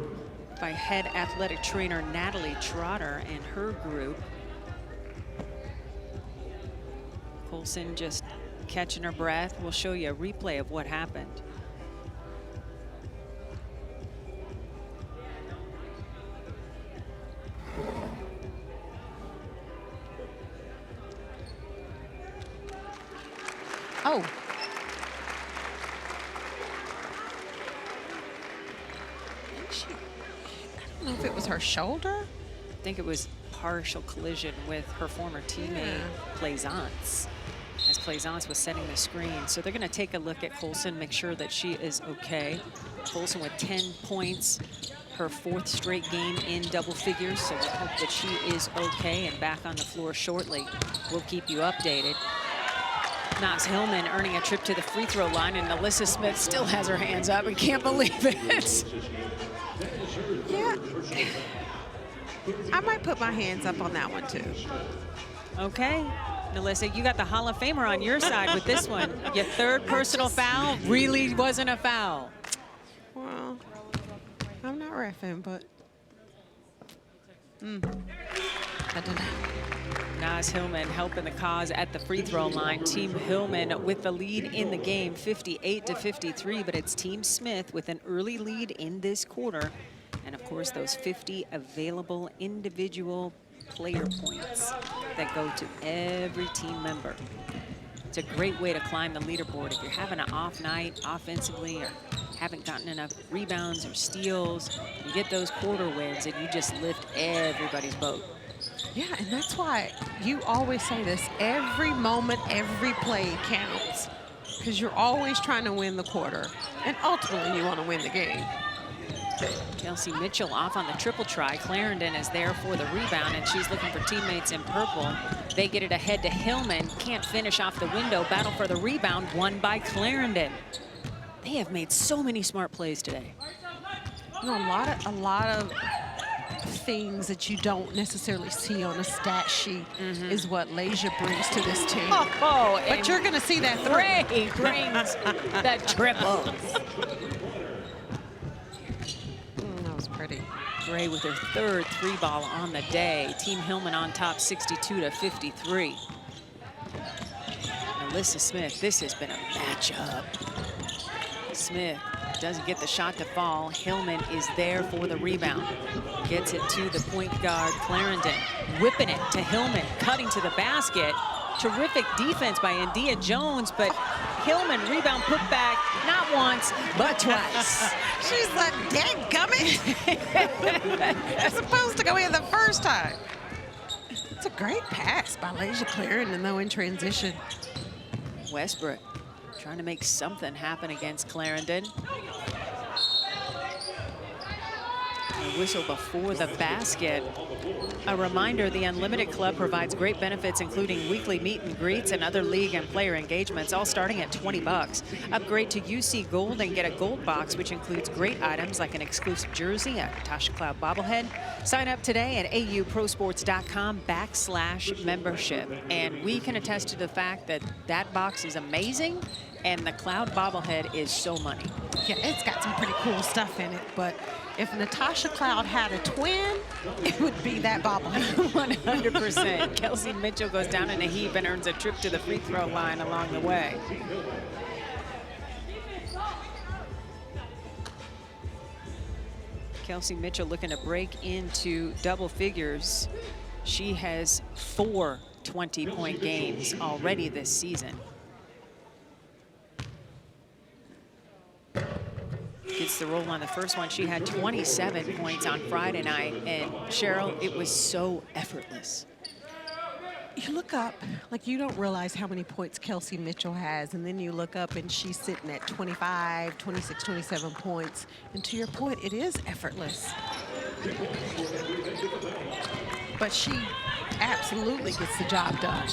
by head athletic trainer Natalie Trotter and her group. Colson just catching her breath. We'll show you a replay of what happened. Oh. I don't know if it was her shoulder. I think it was partial collision with her former teammate, Plaisance, as Plaisance was setting the screen. So they're going to take a look at Colson, make sure that she is okay. Colson with 10 points, her 4th straight game in double figures. So we hope that she is okay and back on the floor shortly. We'll keep you updated. Naz Hillman earning a trip to the free throw line, and NaLyssa Smith still has her hands up. We can't believe it. Yeah. I might put my hands up on that one too. Okay. Alyssa. You got the Hall of Famer on your side with this one. Your third personal foul really wasn't a foul. Well, I'm not reffing, but I don't know. Naz Hillman helping the cause at the free throw line. Team Hillman with the lead in the game, 58-53, but it's Team Smith with an early lead in this quarter. And of course, those 50 available individual player points that go to every team member. It's a great way to climb the leaderboard. If you're having an off night offensively or haven't gotten enough rebounds or steals, you get those quarter wins and you just lift everybody's boat. Yeah, and that's why you always say this, every moment, every play counts, because you're always trying to win the quarter, and ultimately you want to win the game. Kelsey Mitchell off on the triple try. Clarendon is there for the rebound, and she's looking for teammates in purple. They get it ahead to Hillman. Can't finish off the window. Battle for the rebound, won by Clarendon. They have made so many smart plays today. You know, a lot of things that you don't necessarily see on a stat sheet is what Laysia brings to this team. But you're going to see that Gray brings the triple. That was pretty. Gray with her third three ball on the day. Team Hillman on top, 62-53. Alyssa Smith, this has been a matchup. Smith doesn't get the shot to fall. Hillman is there for the rebound. Gets it to the point guard, Clarendon. Whipping it to Hillman, cutting to the basket. Terrific defense by India Jones, but Hillman rebound put back, not once, but twice. She's like, dadgummit. It's supposed to go in the first time. It's a great pass by Laysia Clarendon, though, in transition. Westbrook trying to make something happen against Clarendon. A whistle before the basket. A reminder, the Unlimited Club provides great benefits, including weekly meet and greets and other league and player engagements, all starting at $20. Upgrade to UC Gold and get a gold box, which includes great items like an exclusive jersey, a Tasha Cloud bobblehead. Sign up today at auprosports.com/membership. And we can attest to the fact that that box is amazing and the Cloud bobblehead is so money. Yeah, it's got some pretty cool stuff in it, but if Natasha Cloud had a twin, it would be that bobblehead. 100%. Kelsey Mitchell goes down in a heap and earns a trip to the free throw line along the way. Kelsey Mitchell looking to break into double figures. She has 4 20-point games already this season. Gets the roll on the first one. She had 27 points on Friday night. And Cheryl, it was so effortless. You look up, like you don't realize how many points Kelsey Mitchell has, and then you look up and she's sitting at 25, 26, 27 points. And to your point, it is effortless. But she absolutely gets the job done.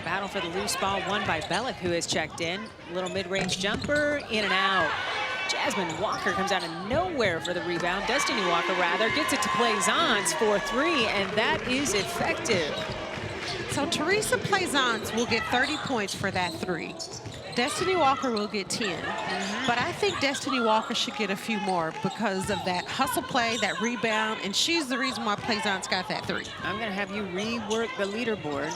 Battle for the loose ball won by Bellick, who has checked in. Little mid-range jumper, in and out. Jasmine Walker comes out of nowhere for the rebound. Destiny Walker, rather, gets it to Plaisance for 3, and that is effective. So Teresa Plaisance will get 30 points for that 3. Destiny Walker will get 10. But I think Destiny Walker should get a few more because of that hustle play, that rebound, and she's the reason why Plaisance got that 3. I'm going to have you rework the leaderboard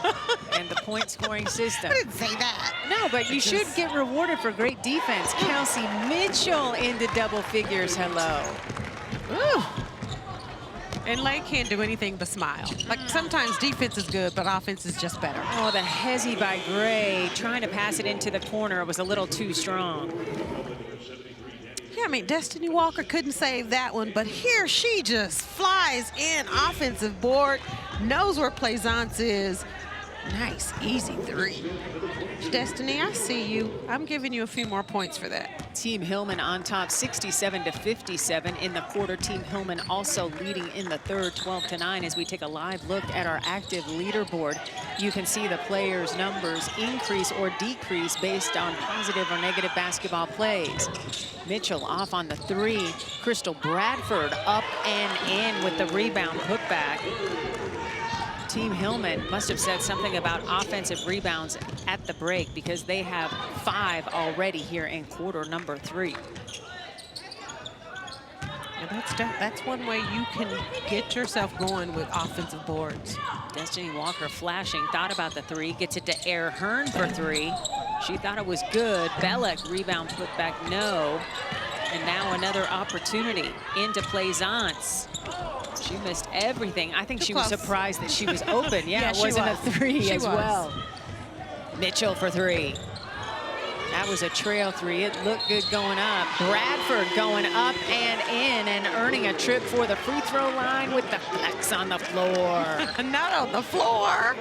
and the point scoring system. I didn't say that. No, but you should get rewarded for great defense. Kelsey Mitchell into double figures. Hello. Ooh. And Lay can't do anything but smile. Like, sometimes defense is good, but offense is just better. Oh, the hezzy by Gray. Trying to pass it into the corner was a little too strong. Yeah, I mean, Destiny Walker couldn't save that one, but here she just flies in offensive board, knows where Plaisance is. Nice, easy 3. Destiny, I see you. I'm giving you a few more points for that. Team Hillman on top 67-57 in the quarter. Team Hillman also leading in the third 12-9 as we take a live look at our active leaderboard. You can see the players' numbers increase or decrease based on positive or negative basketball plays. Mitchell off on the three. Crystal Bradford up and in with the rebound putback. Team Hillman must have said something about offensive rebounds at the break because they have 5 already here in quarter number 3. That's one way you can get yourself going with offensive boards. Destiny Walker flashing, thought about the three, gets it to Air Hearn for 3. She thought it was good. Belek rebound put back, no. And now another opportunity into Plaisance. She missed everything. I think she was surprised that she was open. Yeah, it wasn't a 3 as well. Mitchell for 3. That was a trail 3. It looked good going up. Bradford going up and in and earning a trip for the free throw line with the flex on the floor. Not on the floor.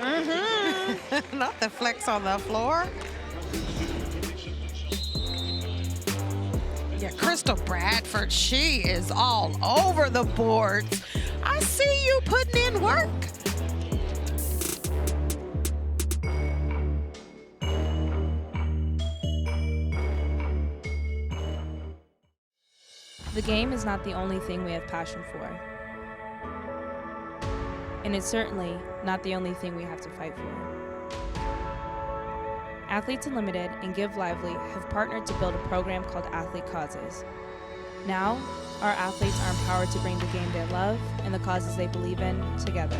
Not the flex on the floor. Yeah, Crystal Bradford, she is all over the boards. I see you putting in work. The game is not the only thing we have passion for. And it's certainly not the only thing we have to fight for. Athletes Unlimited and Give Lively have partnered to build a program called Athlete Causes. Now, our athletes are empowered to bring the game they love and the causes they believe in together.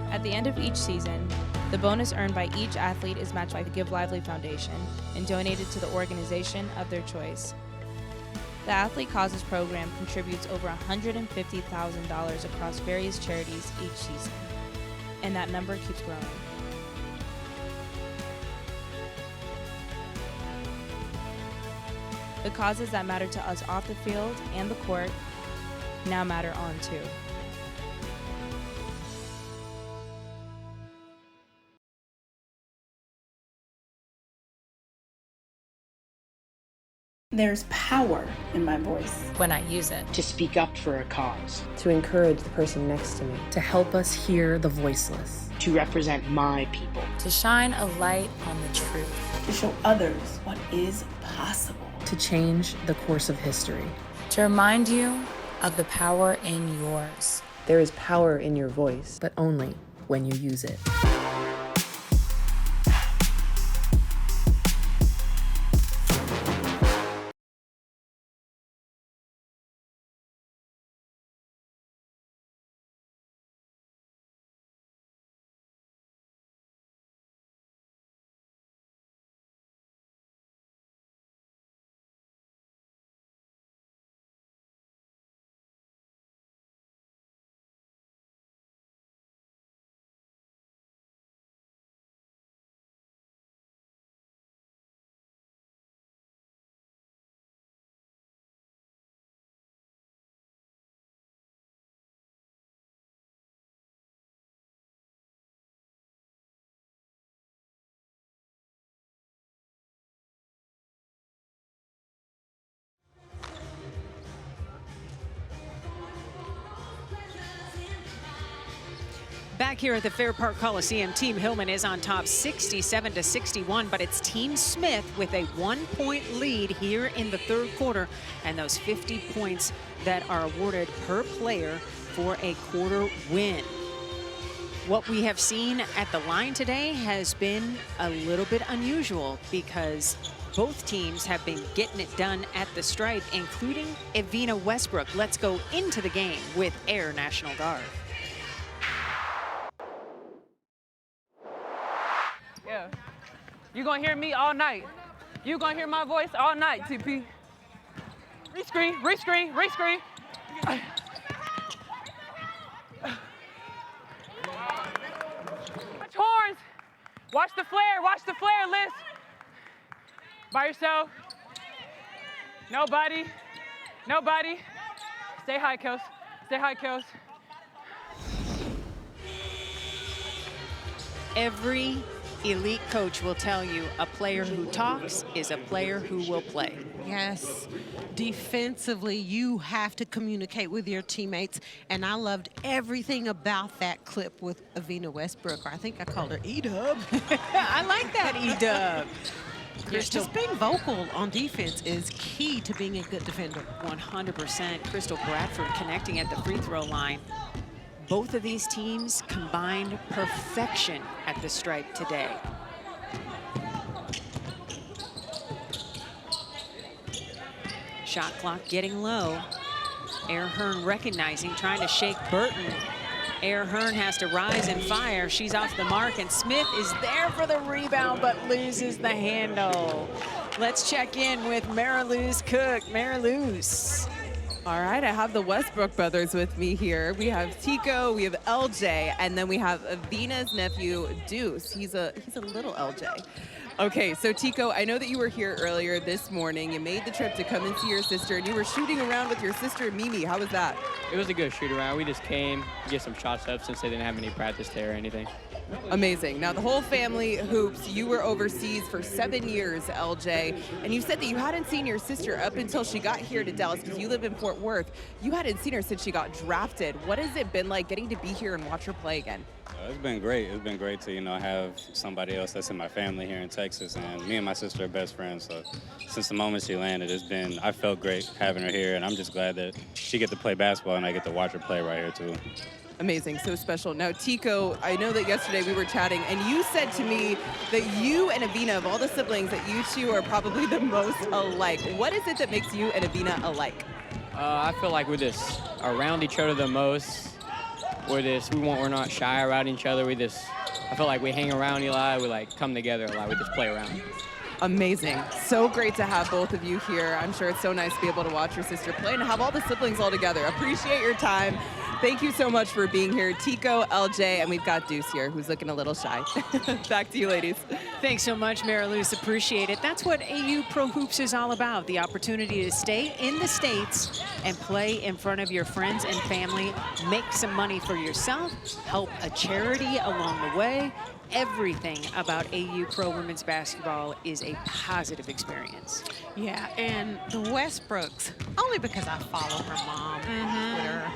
At the end of each season, the bonus earned by each athlete is matched by the Give Lively Foundation and donated to the organization of their choice. The Athlete Causes program contributes over $150,000 across various charities each season, and that number keeps growing. The causes that matter to us off the field and the court now matter on too. There's power in my voice. When I use it. To speak up for a cause. To encourage the person next to me. To help us hear the voiceless. To represent my people. To shine a light on the truth. To show others what is possible. To change the course of history. To remind you of the power in yours. There is power in your voice. But only when you use it. Back here at the Fair Park Coliseum, Team Hillman is on top 67-61, but it's Team Smith with a 1-point lead here in the third quarter, and those 50 points that are awarded per player for a quarter win. What we have seen at the line today has been a little bit unusual because both teams have been getting it done at the stripe, including Evina Westbrook. Let's go into the game with Air National Guard. Yeah. You're gonna hear me all night. You're gonna hear my voice all night, TP. Rescreen, rescreen, rescreen. Watch horns. Watch the flare, Liz. By yourself. Nobody. Stay high, Kels. Stay high, Kels. Every elite coach will tell you a player who talks is a player who will play. Yes. Defensively, you have to communicate with your teammates. And I loved everything about that clip with Evina Westbrook. Or I think I called her E-Dub. I like that, E-Dub. Crystal, just being vocal on defense is key to being a good defender. 100%. Crystal Bradford connecting at the free throw line. Both of these teams combined perfection at the stripe today. Shot clock getting low. Air Hearn recognizing, trying to shake Burton. Air Hearn has to rise and fire. She's off the mark, and Smith is there for the rebound, but loses the handle. Let's check in with Mariluz Cook. Mariluz. All right, I have the Westbrook brothers with me here. We have Tico, we have LJ, and then we have Evina's nephew, Deuce. He's a little LJ. Okay, so Tico, I know that you were here earlier this morning. You made the trip to come and see your sister, and you were shooting around with your sister, Mimi. How was that? It was a good shoot around. We just came to get some shots up since they didn't have any practice there or anything. Amazing. Now, the whole family hoops. You were overseas for 7 years, LJ, and you said that you hadn't seen your sister up until she got here to Dallas because you live in Fort Worth. You hadn't seen her since she got drafted. What has it been like getting to be here and watch her play again? It's been great. It's been great to, have somebody else that's in my family here in Texas, and me and my sister are best friends. So since the moment she landed, I felt great having her here, and I'm just glad that she get to play basketball and I get to watch her play right here too. Amazing, so special. Now, Tico, I know that yesterday we were chatting, and you said to me that you and Evina, of all the siblings, that you two are probably the most alike. What is it that makes you and Evina alike? I feel like we're just around each other the most. We're not shy around each other. I feel like we hang around a lot. We come together a lot. We just play around. Amazing. So great to have both of you here. I'm sure it's so nice to be able to watch your sister play and have all the siblings all together. Appreciate your time. Thank you so much for being here. Tico, LJ, and we've got Deuce here, who's looking a little shy. Back to you, ladies. Thanks so much, Mariluz. Appreciate it. That's what AU Pro Hoops is all about, the opportunity to stay in the States and play in front of your friends and family, make some money for yourself, help a charity along the way. Everything about AU Pro Women's Basketball is a positive experience. Yeah, and the Westbrooks, only because I follow her mom on Twitter,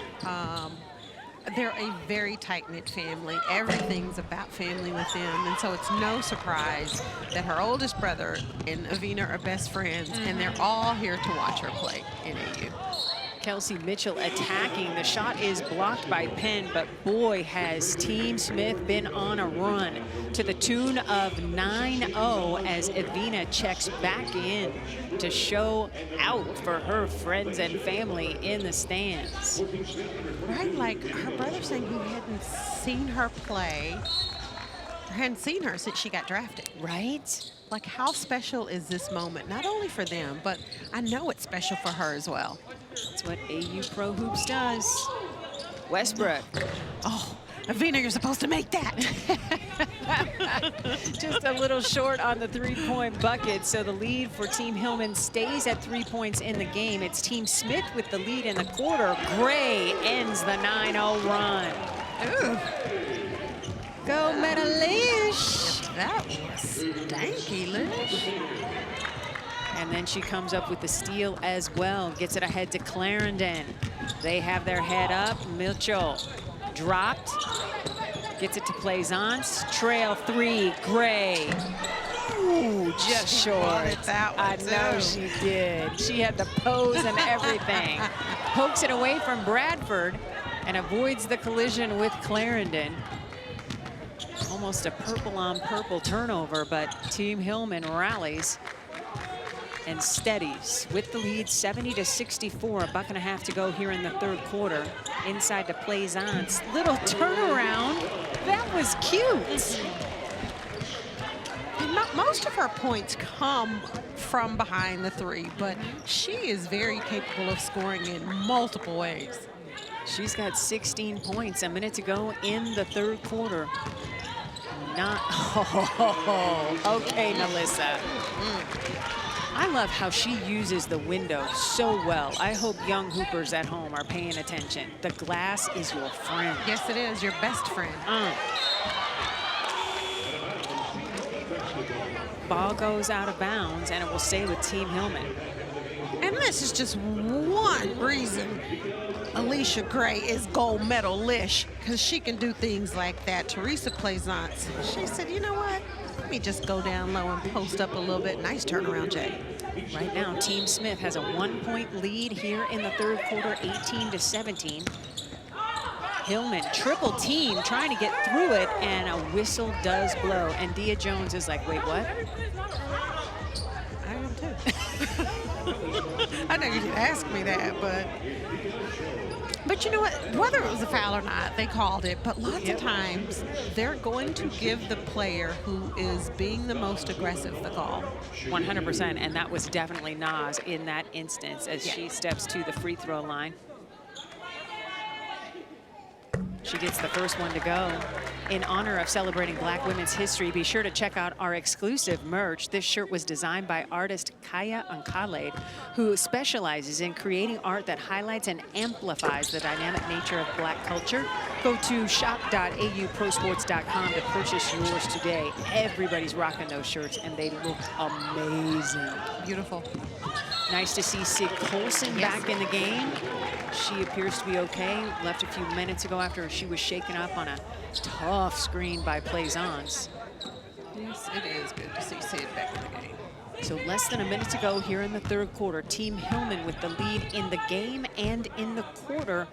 they're a very tight-knit family. Everything's about family with them, and so it's no surprise that her oldest brother and Evina are best friends, and they're all here to watch her play in AU. Kelsey Mitchell attacking. The shot is blocked by Penn, but boy, has Team Smith been on a run to the tune of 9-0 as Evina checks back in to show out for her friends and family in the stands. Right, like her brother saying he hadn't seen her play, or hadn't seen her since she got drafted. Right? Like, how special is this moment? Not only for them, but I know it's special for her as well. That's what AU Pro Hoops does. Westbrook. Oh, Evina, you're supposed to make that. Just a little short on the three-point bucket, so the lead for Team Hillman stays at 3 points in the game. It's Team Smith with the lead in the quarter. Gray ends the 9-0 run. Ooh. Go Meta Lish. That was stanky, Lish. And then she comes up with the steal as well. Gets it ahead to Clarendon. They have their head up. Mitchell dropped. Gets it to Plaisance. Trail three. Gray. Ooh, just short. I know she did. She had the pose and everything. Pokes it away from Bradford and avoids the collision with Clarendon. Almost a purple on purple turnover, but Team Hillman rallies and steadies with the lead 70-64. A buck and a half to go here in the third quarter. Inside to Plaisance. Little turnaround. That was cute. And most of her points come from behind the three, but she is very capable of scoring in multiple ways. She's got 16 points. A minute to go in the third quarter. Okay, Melissa. I love how she uses the window so well. I hope young hoopers at home are paying attention. The glass is your friend. Yes, it is, your best friend. ball goes out of bounds, and it will stay with Team Hillman. And this is just one reason Alicia Gray is gold medal-ish, because she can do things like that. Teresa Plaisance, she said, you know what? Let me just go down low and post up a little bit. Nice turnaround, Jay. Right now, Team Smith has a 1-point lead here in the third quarter, 18-17. Hillman, triple team, trying to get through it, and a whistle does blow. And Dia Jones is like, wait, what? I am too. I know you didn't ask me that, but you know what? Whether it was a foul or not, they called it. But lots of times, they're going to give the player who is being the most aggressive the call. 100%, and that was definitely Naz in that instance as she steps to the free throw line. She gets the first one to go. In honor of celebrating Black women's history, be sure to check out our exclusive merch. This shirt was designed by artist Kaya Ankalaid, who specializes in creating art that highlights and amplifies the dynamic nature of Black culture. Go to shop.auprosports.com to purchase yours today. Everybody's rocking those shirts, and they look amazing. Beautiful. Nice to see Sid Colson back in the game. She appears to be okay. Left a few minutes ago after she was shaken up on a tough screen by Plaisance. Yes, it is good to see Sid back in the game. So less than a minute to go here in the third quarter. Team Hillman with the lead in the game and in the quarter,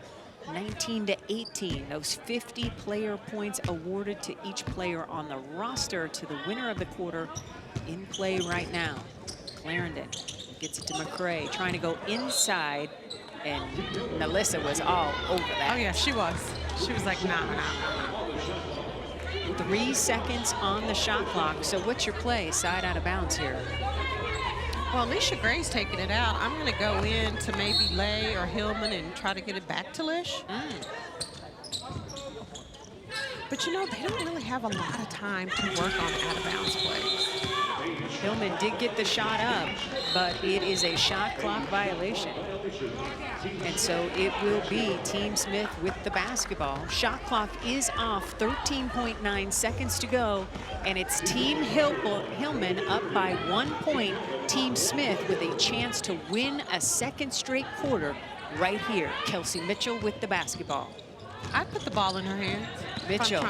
19-18. Those 50 player points awarded to each player on the roster to the winner of the quarter in play right now. Clarendon gets it to McCray, trying to go inside, and Melissa was all over that. Oh yeah, she was. She was like, nah. 3 seconds on the shot clock. So what's your play? Side out of bounds here. Well, Alicia Gray's taking it out. I'm going to go in to maybe Lay or Hillman and try to get it back to Lish. But you know, they don't really have a lot of time to work on out of bounds plays. Hillman did get the shot up, but it is a shot clock violation. And so it will be Team Smith with the basketball. Shot clock is off, 13.9 seconds to go, and it's Team Hillman up by 1 point. Team Smith with a chance to win a second straight quarter right here. Kelsey Mitchell with the basketball. I'd put the ball in her hands. Mitchell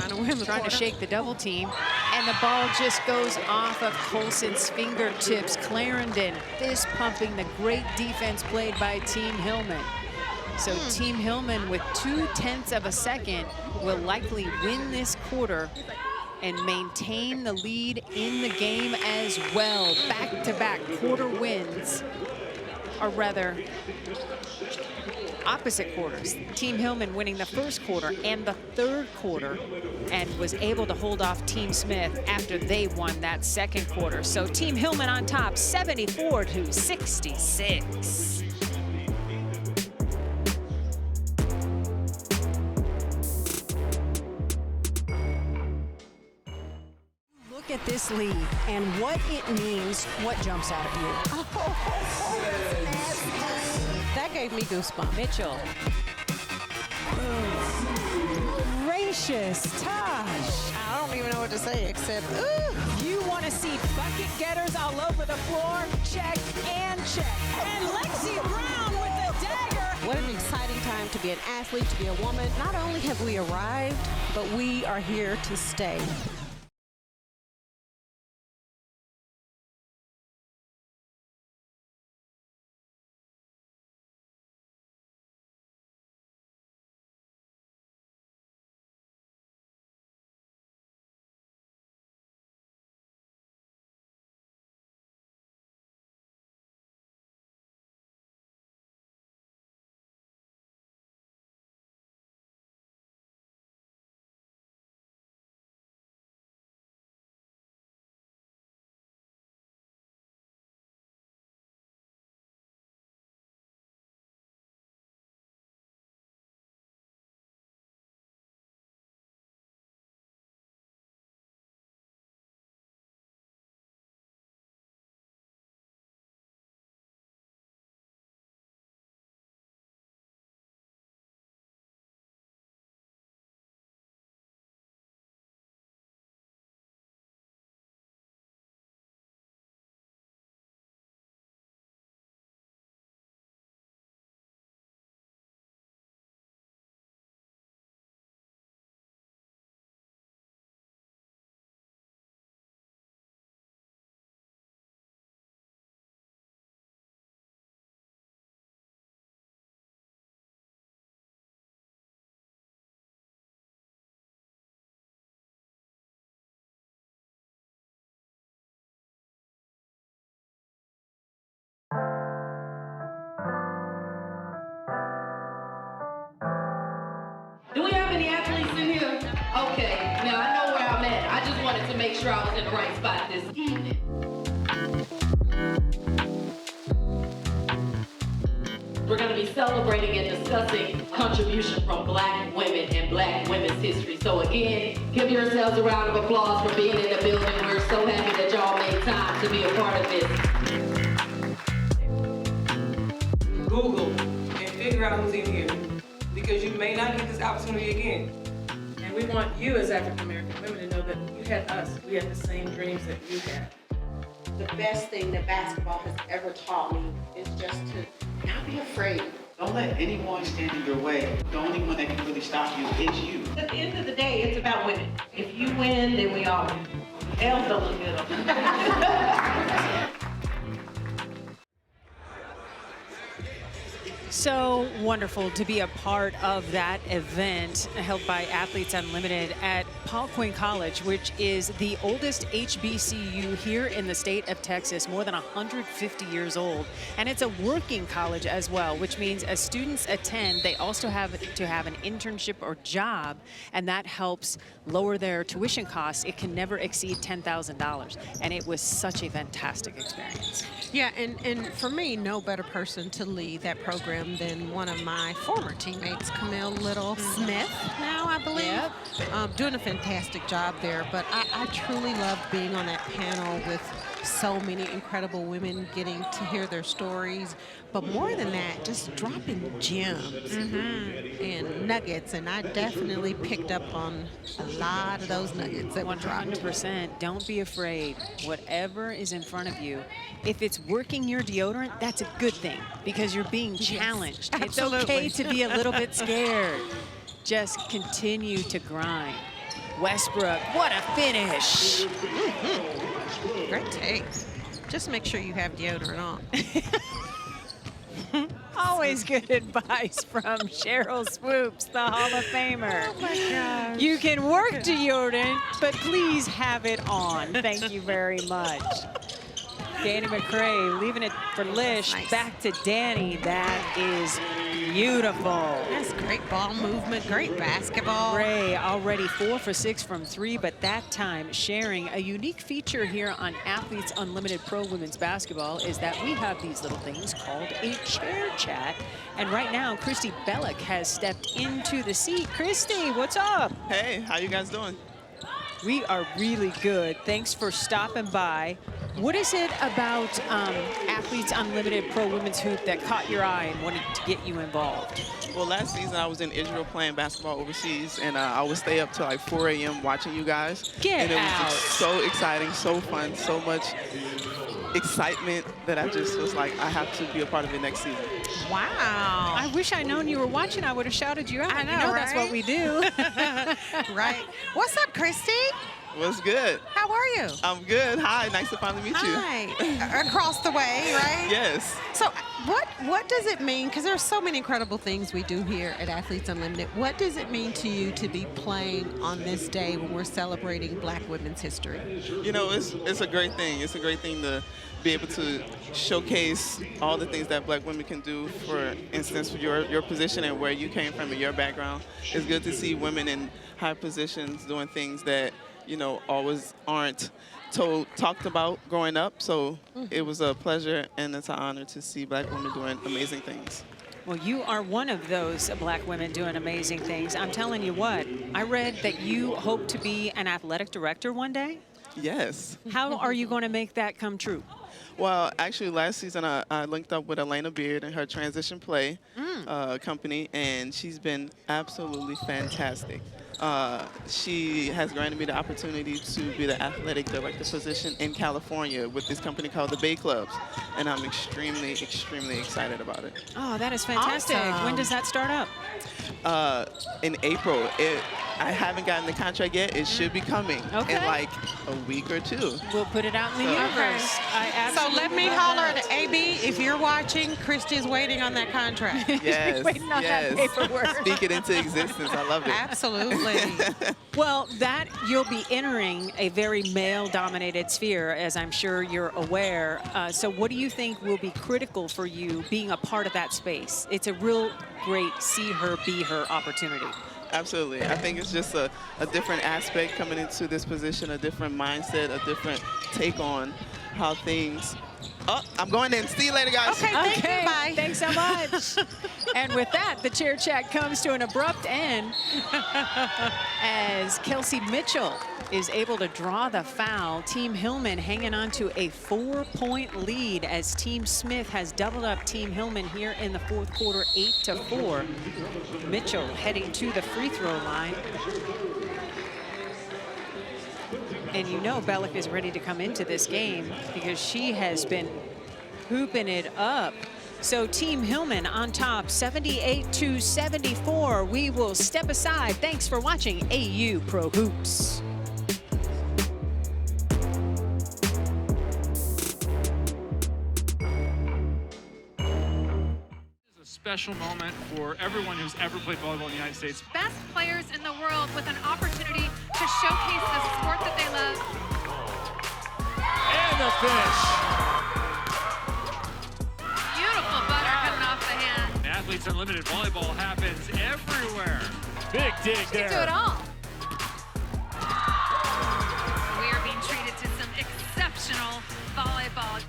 trying to shake the double team, and the ball just goes off of Colson's fingertips. Clarendon fist pumping the great defense played by Team Hillman. So Team Hillman with 0.2 of a second will likely win this quarter and maintain the lead in the game as well. Back-to-back quarter wins, or rather, opposite quarters. Team Hillman winning the first quarter and the third quarter, and was able to hold off Team Smith after they won that second quarter. So Team Hillman on top, 74-66. Look at this lead and what it means. What jumps out at you? That gave me goosebumps. Mitchell. Gracious, Tosh. I don't even know what to say except, ooh. You want to see bucket getters all over the floor? Check and check. And Lexi Brown with the dagger. What an exciting time to be an athlete, to be a woman. Not only have we arrived, but we are here to stay. sure I was in the right spot this evening. We're going to be celebrating and discussing contribution from Black women and Black women's history. So again, give yourselves a round of applause for being in the building. We're so happy that y'all made time to be a part of this. Google and figure out who's in here, because you may not get this opportunity again. And we want you as African American women to know that you had us. We had the same dreams that you had. The best thing that basketball has ever taught me is just to not be afraid. Don't let anyone stand in your way. The only one that can really stop you is you. At the end of the day, it's about winning. If you win, then we all win. L's don't look good on So wonderful to be a part of that event held by Athletes Unlimited at Paul Quinn College, which is the oldest HBCU here in the state of Texas, more than 150 years old. And it's a working college as well, which means as students attend, they also have to have an internship or job, and that helps lower their tuition costs. It can never exceed $10,000. And it was such a fantastic experience. Yeah, and for me, no better person to lead that program than one of my former teammates, Camille Little-Smith, now I believe. Yep. Doing a fantastic job there, but I truly loved being on that panel with so many incredible women, getting to hear their stories, but more than that, just dropping gems and nuggets, and I definitely picked up on a lot of those nuggets that were dropped. 100%. Don't be afraid. Whatever is in front of you, if it's working your deodorant, that's a good thing because you're being challenged. Yes, it's okay to be a little bit scared. Just continue to grind. Westbrook, what a finish. Great take. Just make sure you have deodorant on. Always good advice from Cheryl Swoops, the Hall of Famer. Oh my gosh. You can work deodorant, but please have it on. Thank you very much. Danny McCray leaving it for Lish. Nice. Back to Danny. That is beautiful. That's great ball movement, great basketball. Ray already 4 for 6 from 3, but that time sharing a unique feature here on Athletes Unlimited Pro Women's Basketball is that we have these little things called a chair chat. And right now, Christy Bellick has stepped into the seat. Christy, what's up? Hey, how you guys doing? We are really good. Thanks for stopping by. What is it about Athletes Unlimited Pro Women's Hoop that caught your eye and wanted to get you involved? Well, last season I was in Israel playing basketball overseas, and I would stay up till like 4 a.m. watching you guys. Get and it out. was so exciting, so fun, so much excitement that I just was like, I have to be a part of it next season. Wow. I wish I'd known you were watching. I would have shouted you out. I know, you know that's what we do. Right. What's up, Christy? What's good? How are you? I'm good. Hi, nice to finally meet you. Hi. Across the way, right? Yes. So what does it mean? Because there's so many incredible things we do here at Athletes Unlimited. What does it mean to you to be playing on this day when we're celebrating Black women's history? You know, it's a great thing. It's a great thing to be able to showcase all the things that Black women can do. For instance, for your position and where you came from and your background. It's good to see women in high positions doing things that, you know, always aren't talked about growing up. So it was a pleasure and it's an honor to see Black women doing amazing things. Well, you are one of those Black women doing amazing things. I'm telling you what, I read that you hope to be an athletic director one day. Yes. How are you going to make that come true? Well, actually, last season I linked up with Elena Beard and her Transition Play company, and she's been absolutely fantastic. She has granted me the opportunity to be the athletic director position in California with this company called the Bay Clubs, and I'm extremely, extremely excited about it. Oh, that is fantastic. Awesome. When does that start up? In April. I haven't gotten the contract yet. It should be coming in like a week or 2. We'll put it out in the universe. So let me holler at AB. If you're watching, Christy's waiting on that contract. Yes, waiting on that paperwork. Speak it into existence. I love it. Absolutely. Well, that you'll be entering a very male-dominated sphere, as I'm sure you're aware. So what do you think will be critical for you being a part of that space? It's a real great see her, be her opportunity. Absolutely. I think it's just a different aspect coming into this position, a different mindset, a different take on how things. Oh, I'm going in. See you later, guys. Okay, thank you. Bye. Thanks so much. And with that, the chair chat comes to an abrupt end as Kelsey Mitchell is able to draw the foul. Team Hillman hanging on to a 4-point lead as Team Smith has doubled up Team Hillman here in the fourth quarter, 8-4. Mitchell heading to the free throw line. And you know Bellick is ready to come into this game because she has been hooping it up. So Team Hillman on top, 78-74. We will step aside. Thanks for watching AU Pro Hoops. Special moment for everyone who's ever played volleyball in the United States. Best players in the world with an opportunity to showcase the sport that they love. And the finish. Beautiful butter coming off the hand. Athletes Unlimited volleyball happens everywhere. Big dig there. You can do it all. We are being treated to some exceptional volleyball.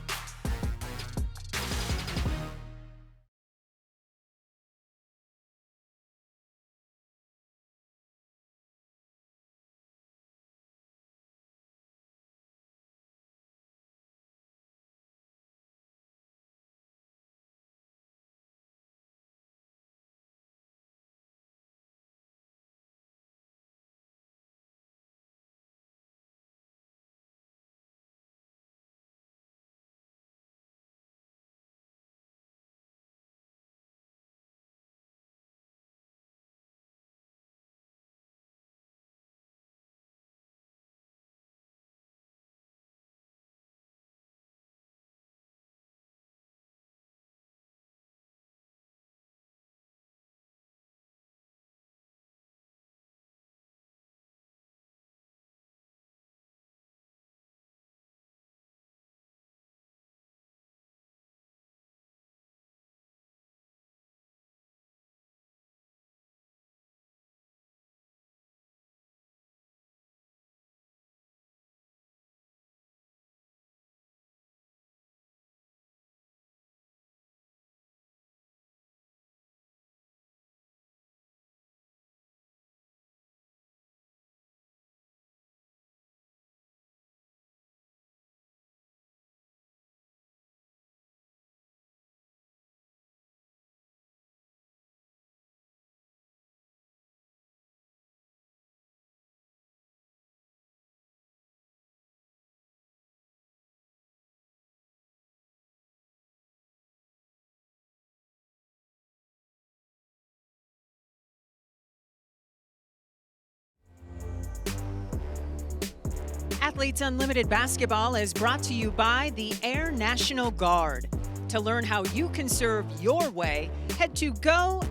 Athletes Unlimited Basketball is brought to you by the Air National Guard. To learn how you can serve your way, head to goang.com.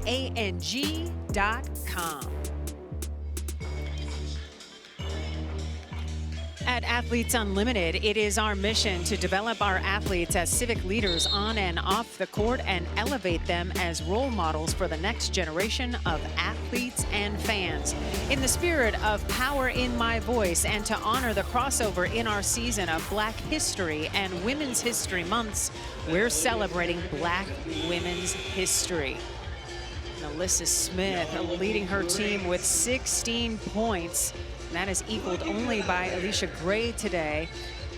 At Athletes Unlimited, it is our mission to develop our athletes as civic leaders on and off the court and elevate them as role models for the next generation of athletes and fans. In the spirit of Power in My Voice and to honor the crossover in our season of Black History and Women's History Months, we're celebrating Black Women's History. Alyssa Smith leading her team with 16 points. And that is equaled only by Alicia Gray today,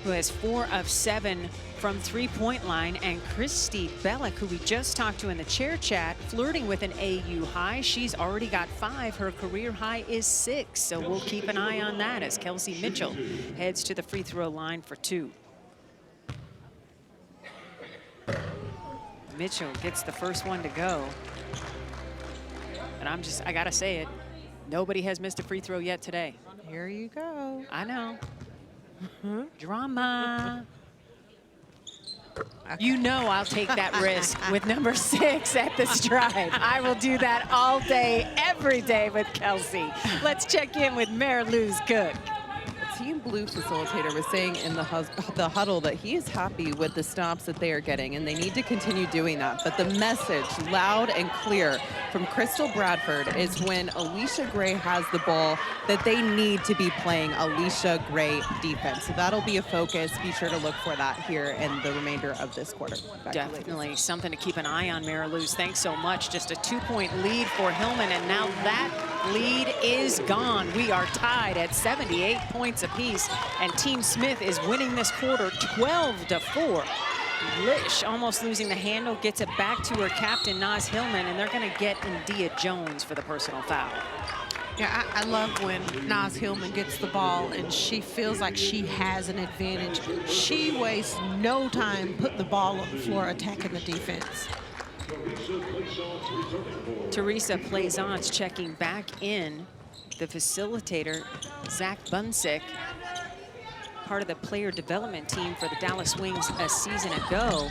who has 4 of 7 from three-point line, and Christy Bellick, who we just talked to in the chair chat, flirting with an AU high. She's already got 5. Her career high is 6. So we'll keep an eye on that as Kelsey Mitchell heads to the free throw line for 2. Mitchell gets the first one to go. And I gotta say it, nobody has missed a free throw yet today. Here you go. I know. Drama. Okay. You know I'll take that risk with number 6 at the Stride. I will do that all day, every day with Kelsey. Let's check in with Mary Lou's Cook. Team Blue facilitator was saying in the huddle that he is happy with the stops that they are getting, and they need to continue doing that. But the message, loud and clear, from Crystal Bradford is when Alicia Gray has the ball, that they need to be playing Alicia Gray defense. So that'll be a focus. Be sure to look for that here in the remainder of this quarter. Definitely something to keep an eye on, Mary Luz. Thanks so much. Just a 2-point lead for Hillman, and now that lead is gone. We are tied at 78 points apiece, and Team Smith is winning this quarter 12-4. Lish almost losing the handle, gets it back to her captain, Naz Hillman, and they're going to get India Jones for the personal foul. Yeah, I love when Naz Hillman gets the ball and she feels like she has an advantage. She wastes no time putting the ball on the floor attacking the defense. Teresa Plaisance checking back in. The facilitator, Zach Bunsick, part of the player development team for the Dallas Wings a season ago,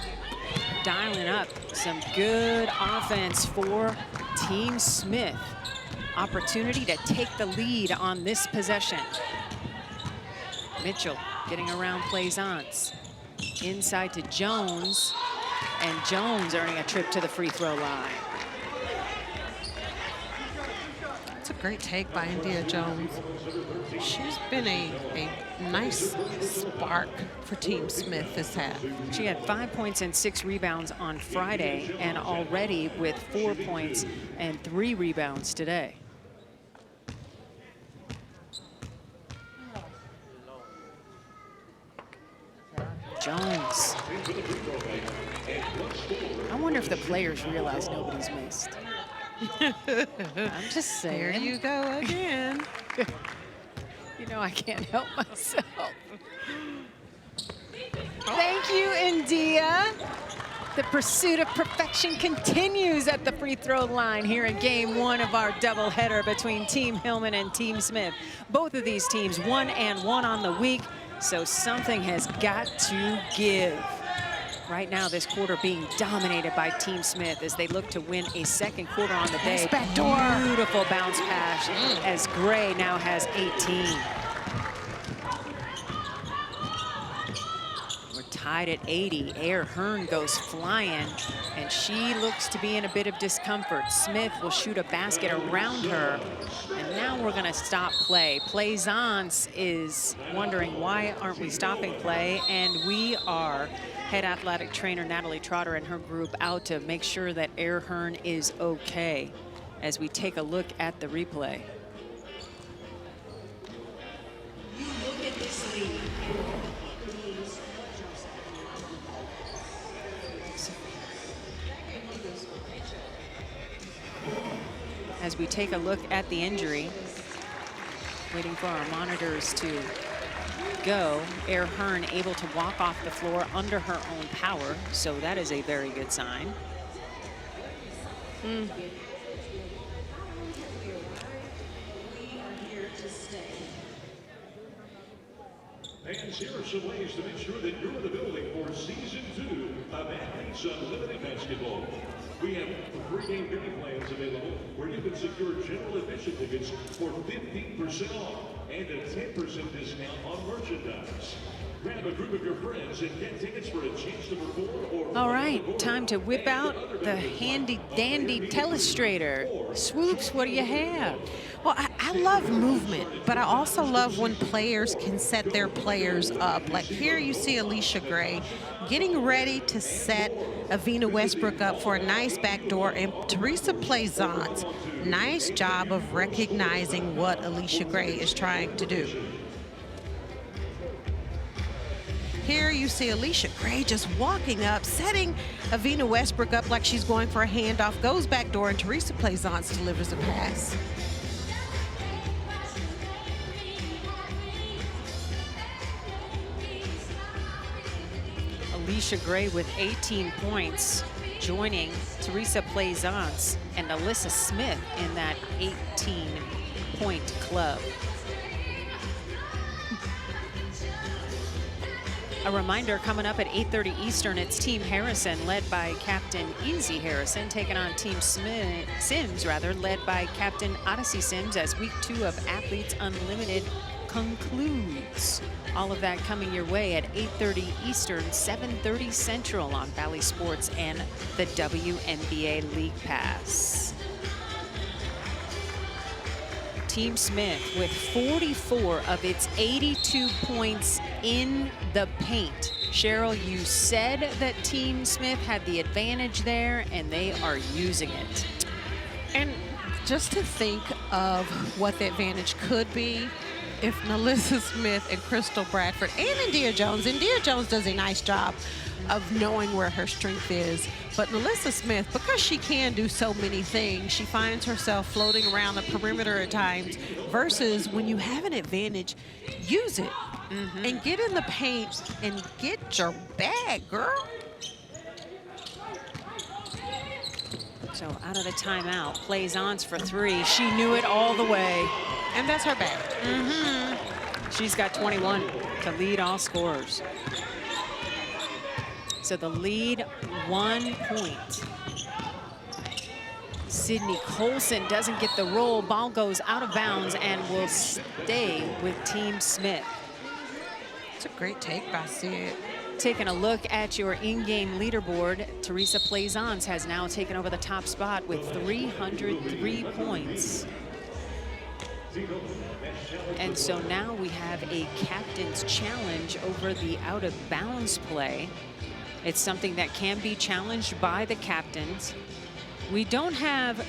dialing up some good offense for Team Smith. Opportunity to take the lead on this possession. Mitchell getting around Plaisance. Inside to Jones, and Jones earning a trip to the free throw line. It's a great take by India Jones. She's been a nice spark for Team Smith this half. She had 5 points and 6 rebounds on Friday, and already with 4 points and 3 rebounds today. Jones. I wonder if the players realize nobody's missed. I'm just saying. There you go again. You know, I can't help myself. Thank you, India. The pursuit of perfection continues at the free throw line here in game 1 of our doubleheader between Team Hillman and Team Smith. Both of these teams 1-1 on the week, so something has got to give. Right now, this quarter being dominated by Team Smith as they look to win a second quarter on the day. Nice back door. Beautiful bounce pass as Gray now has 18. We're tied at 80. Air Hearn goes flying, and she looks to be in a bit of discomfort. Smith will shoot a basket around her, and now we're gonna stop play. Plaisance is wondering, why aren't we stopping play? And we are. Head athletic trainer Natalie Trotter and her group out to make sure that Air Hearn is okay as we take a look at the replay. Look at this lead. As we take a look at the injury, waiting for our monitors to go. Air Hearn able to walk off the floor under her own power, so that is a very good sign. And here are some ways to make sure that you're in the building for Season 2 of Athletes Unlimited Basketball. We have 3 game game plans available where you can secure general admission tickets for 15% off and a 10% discount on merchandise. Grab a group of your friends and get tickets for a chance to perform or... All right, time to whip out the handy-dandy telestrator. Swoops, what do you have? Well, I love movement, but I also love when players can set their players up. Like here you see Alicia Gray getting ready to set Avina Westbrook up for a nice backdoor, and Teresa Plaisance, nice job of recognizing what Alicia Gray is trying to do. Here you see Alicia Gray just walking up, setting Avina Westbrook up like she's going for a handoff, goes back door, and Teresa Plaisance delivers a pass. Alicia Gray with 18 points, joining Teresa Plaisance and Alyssa Smith in that 18-point club. A reminder, coming up at 8:30 Eastern, it's Team Harrison, led by Captain Easy Harrison, taking on Team Sims, led by Captain Odyssey Sims, as week 2 of Athletes Unlimited concludes. All of that coming your way at 8:30 Eastern, 7:30 Central on Bally Sports and the WNBA League Pass. Team Smith with 44 of its 82 points in the paint. Cheryl, you said that Team Smith had the advantage there, and they are using it. And just to think of what the advantage could be if NaLyssa Smith and Crystal Bradford and India Jones does a nice job of knowing where her strength is. But NaLyssa Smith, because she can do so many things, she finds herself floating around the perimeter at times, versus when you have an advantage, use it and get in the paint and get your bag, girl. So out of the timeout, Plaisance for three. She knew it all the way. And that's her bag. She's got 21 to lead all scorers. So the lead 1 point. Sydney Colson doesn't get the roll. Ball goes out of bounds and will stay with Team Smith. It's a great take by Sid. Taking a look at your in-game leaderboard, Teresa Plaisance has now taken over the top spot with 303 points. And so now we have a captain's challenge over the out-of-bounds play. It's something that can be challenged by the captains. We don't have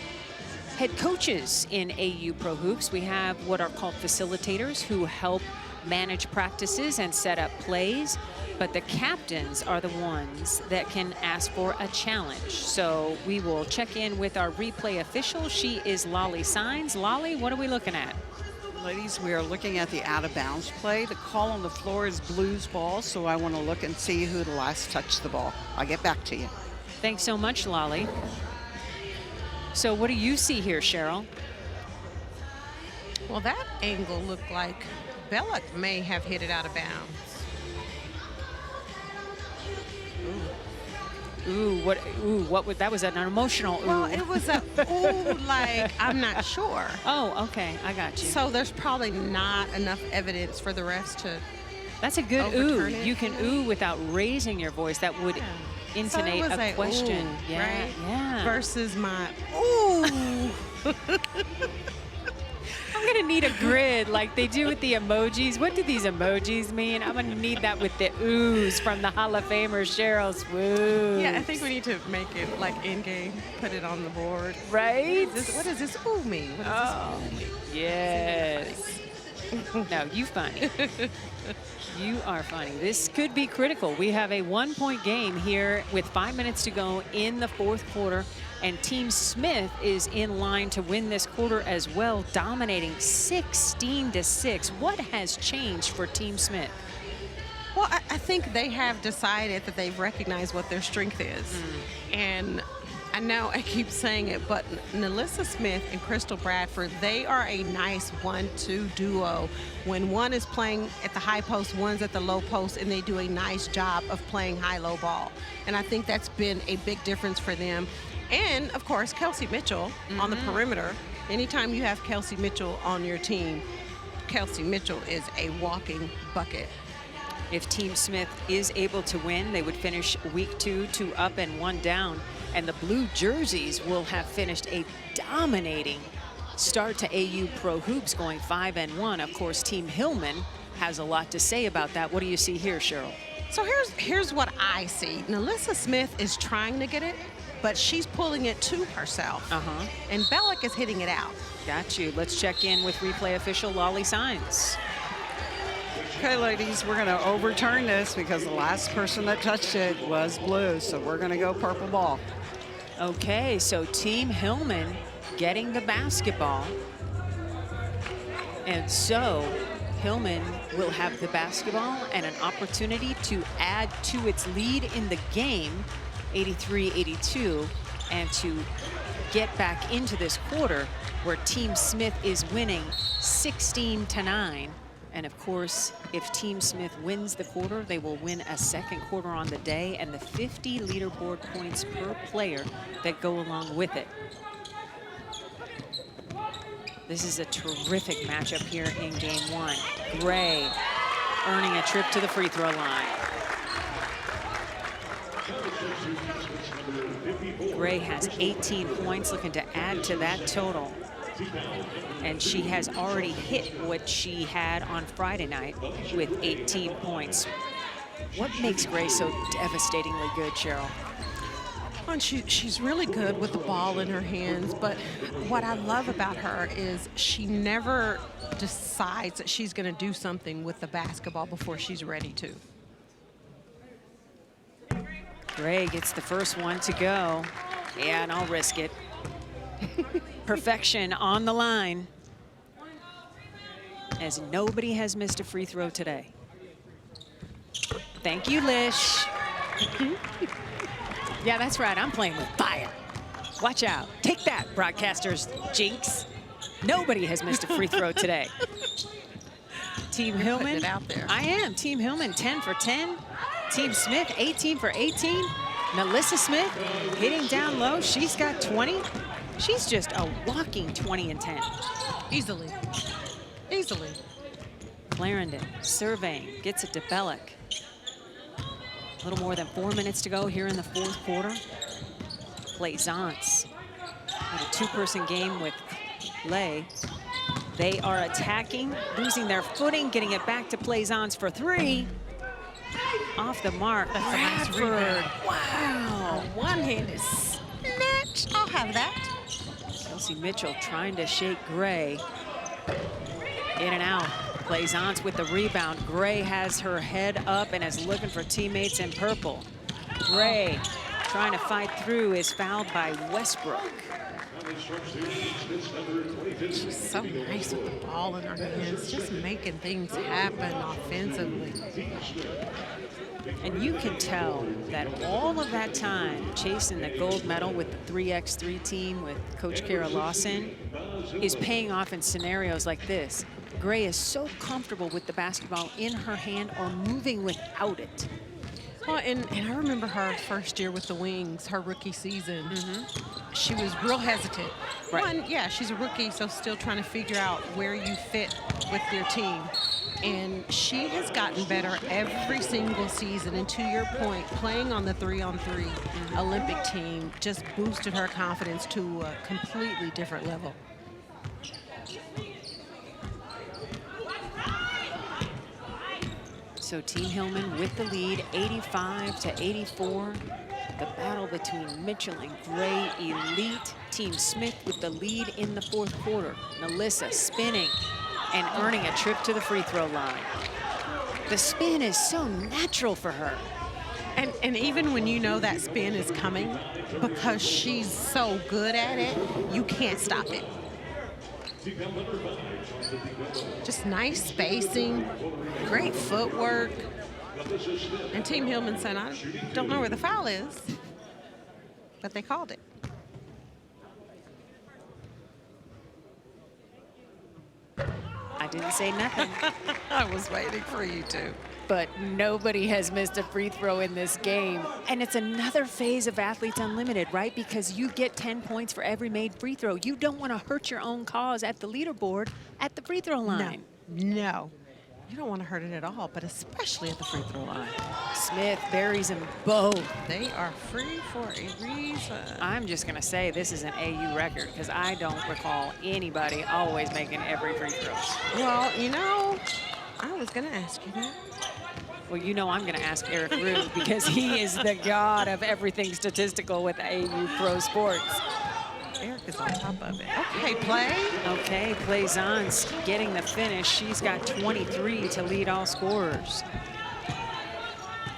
head coaches in AU Pro Hoops. We have what are called facilitators who help manage practices and set up plays. But the captains are the ones that can ask for a challenge. So we will check in with our replay official. She is Lolly Signs. Lolly, what are we looking at? Ladies, we are looking at the out-of-bounds play. The call on the floor is Blues ball, so I want to look and see who the last touched the ball. I'll get back to you. Thanks so much, Lolly. So what do you see here, Cheryl? Well, that angle looked like Belloc may have hit it out of bounds. What was that? Was an emotional ooh. Well, it was a ooh, like, I'm not sure. Oh, okay, I got you. So there's probably not enough evidence for the refs to That's a good ooh. overturn it. You can ooh without raising your voice. That would intonate so it was a question. Ooh, Yeah, right? yeah. Versus my ooh. I'm gonna need a grid like they do with the emojis. What do these emojis mean? I'm gonna need that with the oohs from the Hall of Famer Cheryl Swoops. Yeah, I think we need to make it like in-game, put it on the board. Right? What does this ooh mean? What does this ooh mean? Yes. No, you funny. You are funny. This could be critical. We have a 1-point game here with 5 minutes to go in the fourth quarter. And Team Smith is in line to win this quarter as well, dominating 16-6. What has changed for Team Smith? Well, I think they have decided that they've recognized what their strength is. And I know I keep saying it, but NaLyssa Smith and Crystal Bradford, they are a nice 1-2 duo. When one is playing at the high post, one's at the low post, and they do a nice job of playing high-low ball. And I think that's been a big difference for them. And, of course, Kelsey Mitchell on the perimeter. Anytime you have Kelsey Mitchell on your team, Kelsey Mitchell is a walking bucket. If Team Smith is able to win, they would finish week 2 up and 1 down. And the blue jerseys will have finished a dominating start to AU Pro Hoops, going 5-1. Of course, Team Hillman has a lot to say about that. What do you see here, Cheryl? So here's what I see. NaLyssa Smith is trying to get it, but she's pulling it to herself. And Belloc is hitting it out. Got you. Let's check in with replay official Lolly Signs. Okay, ladies, we're going to overturn this because the last person that touched it was blue, so we're going to go purple ball. Okay, so Team Hillman getting the basketball. And so Hillman will have the basketball and an opportunity to add to its lead in the game, 83-82, and to get back into this quarter where Team Smith is winning 16-9. And of course, if Team Smith wins the quarter, they will win a second quarter on the day and the 50 leaderboard points per player that go along with it. This is a terrific matchup here in game one. Gray earning a trip to the free throw line. Gray has 18 points, looking to add to that total. And she has already hit what she had on Friday night with 18 points. What makes Gray so devastatingly good, Cheryl? And she's really good with the ball in her hands, but what I love about her is she never decides that she's going to do something with the basketball before she's ready to. Gray gets the first one to go. Yeah, and I'll risk it. Perfection on the line, as nobody has missed a free throw today. Thank you, Lish. Yeah, that's right. I'm playing with fire. Watch out. Take that, broadcasters jinx. Nobody has missed a free throw today. Team Hillman. It out there. I am. Team Hillman, 10 for 10. Team Smith, 18 for 18. Melissa Smith hitting down low. She's got 20. She's just a walking 20 and 10. Easily. Easily. Clarendon surveying, gets it to Bellick. A little more than 4 minutes to go here in the fourth quarter. Plaisance. A two-person game with Lay. They are attacking, losing their footing, getting it back to Plaisance for three. Off the mark. That's a nice rebound. Wow. A one-handed snatch. I'll have that. Kelsey Mitchell trying to shake Gray. In and out. Plaisance with the rebound. Gray has her head up and is looking for teammates in purple. Gray trying to fight through, is fouled by Westbrook. She's so nice with the ball in her hands, just making things happen offensively. And you can tell that all of that time chasing the gold medal with the 3x3 team with Coach Kara Lawson is paying off in scenarios like this. Gray is so comfortable with the basketball in her hand or moving without it. Well, and I remember her first year with the Wings, her rookie season. She was real hesitant. Right. One, yeah, she's a rookie, so still trying to figure out where you fit with your team. And she has gotten better every single season. And to your point, playing on the 3-on-3 Olympic team just boosted her confidence to a completely different level. So Team Hillman with the lead, 85-84. The battle between Mitchell and Gray elite. Team Smith with the lead in the fourth quarter. Melissa spinning and earning a trip to the free throw line. The spin is so natural for her. And even when you know that spin is coming, because she's so good at it, you can't stop it. Just nice spacing, great footwork. And Team Hillman said, I don't know where the foul is, but they called it. I didn't say nothing. I was waiting for you to. But nobody has missed a free throw in this game. And it's another phase of Athletes Unlimited, right? Because you get 10 points for every made free throw. You don't want to hurt your own cause at the leaderboard at the free throw line. No. You don't want to hurt it at all, but especially at the free throw line. Smith buries them both. They are free for a reason. I'm just going to say this is an AU record because I don't recall anybody always making every free throw. Well, you know, I was going to ask you that. Well, you know I'm going to ask Eric Rue because he is the god of everything statistical with AU Pro Sports. Eric is on top of it. Okay, play. Okay, Plaisance getting the finish. She's got 23 to lead all scorers.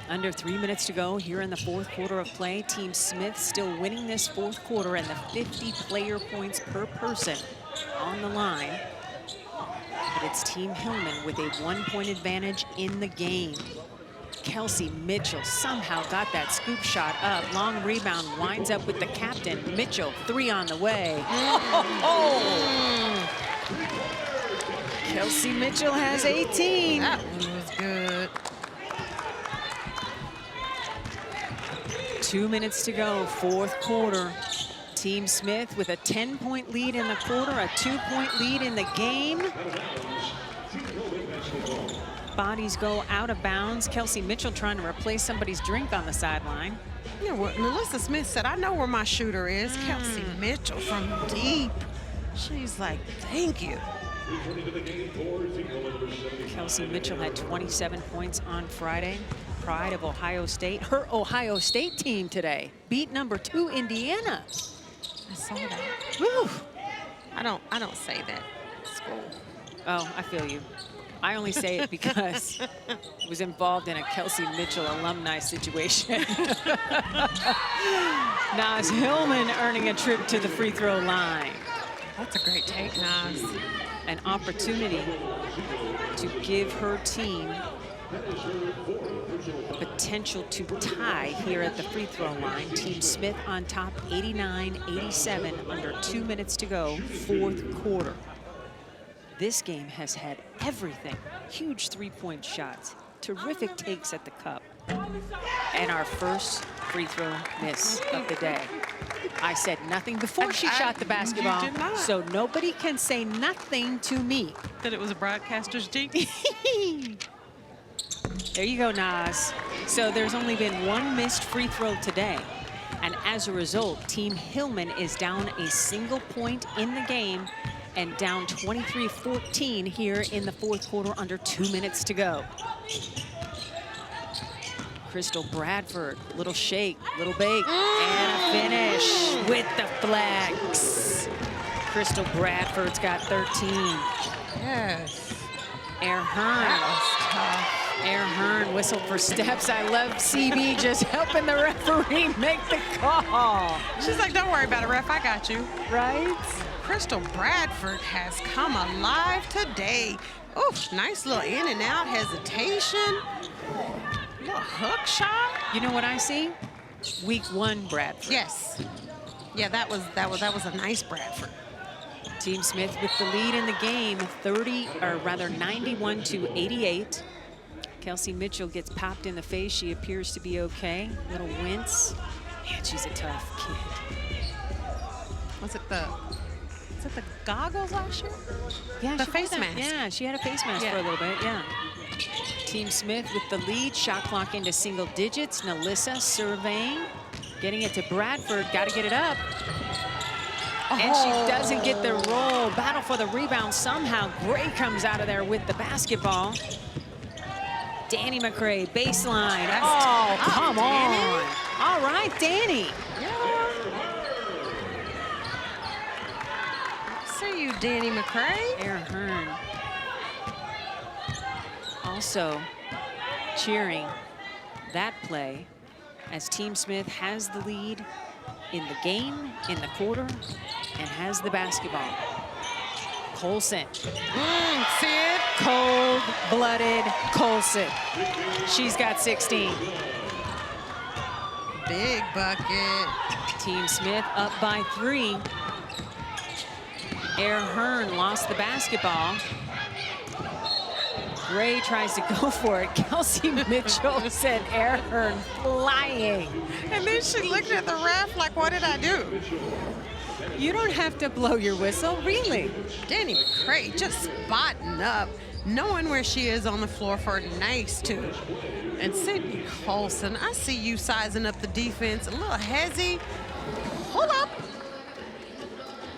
Under 3 minutes to go here in the fourth quarter of play. Team Smith still winning this fourth quarter and the 50 player points per person on the line. But it's Team Hillman with a 1-point advantage in the game. Kelsey Mitchell somehow got that scoop shot up. Long rebound, winds up with the captain. Mitchell, 3 on the way. Kelsey Mitchell has 18. That one was good. 2 minutes to go, fourth quarter. Team Smith with a 10-point lead in the quarter, a 2-point lead in the game. Bodies go out of bounds. Kelsey Mitchell trying to replace somebody's drink on the sideline. You know what Melissa Smith said, I know where my shooter is. Kelsey Mitchell from deep. She's like, thank you. Kelsey Mitchell had 27 points on Friday. Pride of Ohio State. Her Ohio State team today beat number 2 Indiana. I saw that. Woo. I don't say that at school. Oh, I feel you. I only say it because I was involved in a Kelsey Mitchell alumni situation. Naz Hillman earning a trip to the free throw line. That's a great take, Naz. An opportunity to give her team the potential to tie here at the free throw line. Team Smith on top, 89-87, under 2 minutes to go, fourth quarter. This game has had everything. Huge three-point shots, terrific takes at the cup, and our first free throw miss of the day. I said nothing before she shot the basketball, you did not. so nobody can say nothing to me. That it was a broadcaster's jinx? There you go, Naz. So there's only been one missed free throw today. And as a result, Team Hillman is down a single point in the game and down 23-14 here in the fourth quarter, under 2 minutes to go. Crystal Bradford, little shake, little bake, and a finish with the flex. Crystal Bradford's got 13. Yes. Air Hearn. Air Hearn whistled for steps. I love CB just helping the referee make the call. She's like, don't worry about it, ref, I got you. Right? Crystal Bradford has come alive today. Oof, nice little in and out hesitation. Little hook shot. You know what I see? Week 1 Bradford. Yes. Yeah, that was a nice Bradford. Team Smith with the lead in the game, 91-88. Kelsey Mitchell gets popped in the face. She appears to be okay. Little wince. Man, she's a tough kid. Was it the goggles last year? Yeah, the she face had that. mask. Yeah, she had a face mask for a little bit, yeah. Team Smith with the lead, shot clock into single digits. Nalissa surveying, getting it to Bradford, got to get it up. And she doesn't get the roll. Battle for the rebound somehow. Gray comes out of there with the basketball. Danny McCray, baseline. Oh, come on. All right, Danny. See you, Danny McCray. Air Hearn. Also cheering that play as Team Smith has the lead in the game, in the quarter, and has the basketball. Colson. Sid. Cold-blooded Colson. She's got 16. Big bucket. Team Smith up by 3. Air Hearn lost the basketball. Gray tries to go for it. Kelsey Mitchell sent Air Hearn flying. And then she looked at the ref like, what did I do? You don't have to blow your whistle, really. Danny McCray just spotting up, knowing where she is on the floor for a nice 2. And Sydney Colson, I see you sizing up the defense. A little hezzy. Hold up.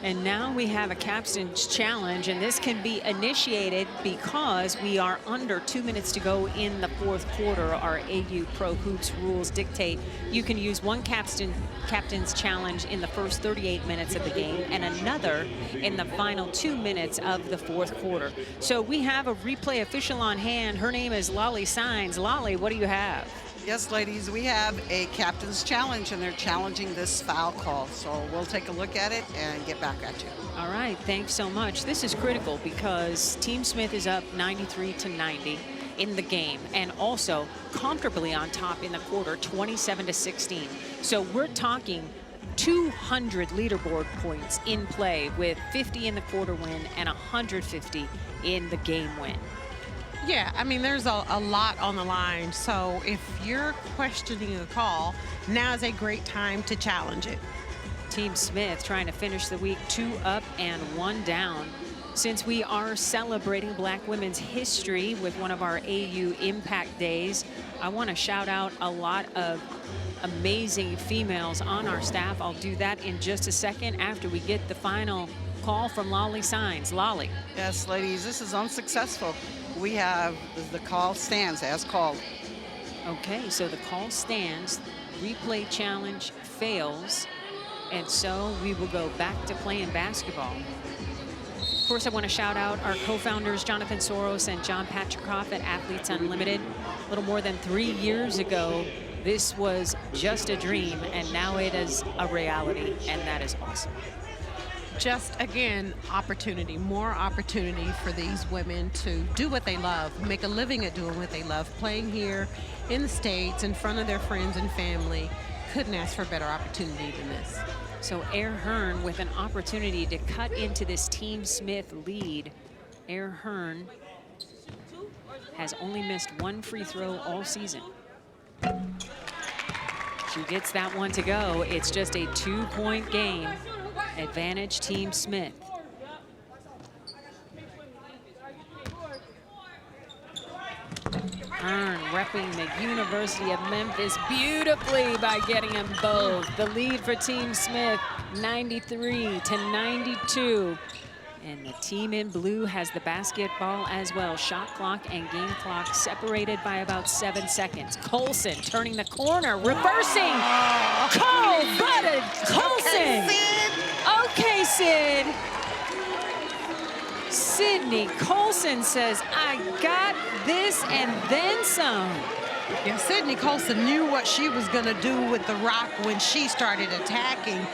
And now we have a captain's challenge, and this can be initiated because we are under 2 minutes to go in the fourth quarter. Our AU Pro Hoops rules dictate you can use one captain's challenge in the first 38 minutes of the game and another in the final 2 minutes of the fourth quarter. So we have a replay official on hand. Her name is Lolly Signs. Lolly, what do you have? Yes, ladies, we have a captain's challenge, and they're challenging this foul call. So we'll take a look at it and get back at you. All right, thanks so much. This is critical because Team Smith is up 93-90 in the game and also comfortably on top in the quarter, 27-16. So we're talking 200 leaderboard points in play with 50 in the quarter win and 150 in the game win. Yeah, I mean, there's a lot on the line. So if you're questioning a call, now is a great time to challenge it. Team Smith trying to finish the week 2 up and 1 down. Since we are celebrating Black women's history with one of our AU Impact Days, I want to shout out a lot of amazing females on our staff. I'll do that in just a second after we get the final call from Lolly Signs. Lolly. Yes, ladies, this is unsuccessful. We have the call stands as called. Okay, so the call stands. Replay challenge fails. And so we will go back to playing basketball. Of course, I want to shout out our co-founders, Jonathan Soros and John Patricoff at Athletes Unlimited. A little more than 3 years ago, this was just a dream, and now it is a reality, and that is awesome. Just, again, opportunity, more opportunity for these women to do what they love, make a living at doing what they love, playing here in the States in front of their friends and family. Couldn't ask for a better opportunity than this. So Air Hearn with an opportunity to cut into this Team Smith lead. Air Hearn has only missed 1 free throw all season. She gets that one to go. It's just a 2-point game. Advantage Team Smith. Hearn repping the University of Memphis beautifully by getting them both. The lead for Team Smith, 93 to 92. And the team in blue has the basketball as well. Shot clock and game clock separated by about 7 seconds. Colson turning the corner, reversing. Cold-blooded Colson. Okay, Sid. Sydney Colson says, I got this and then some. Yeah, Sydney Colson knew what she was going to do with the rock when she started attacking.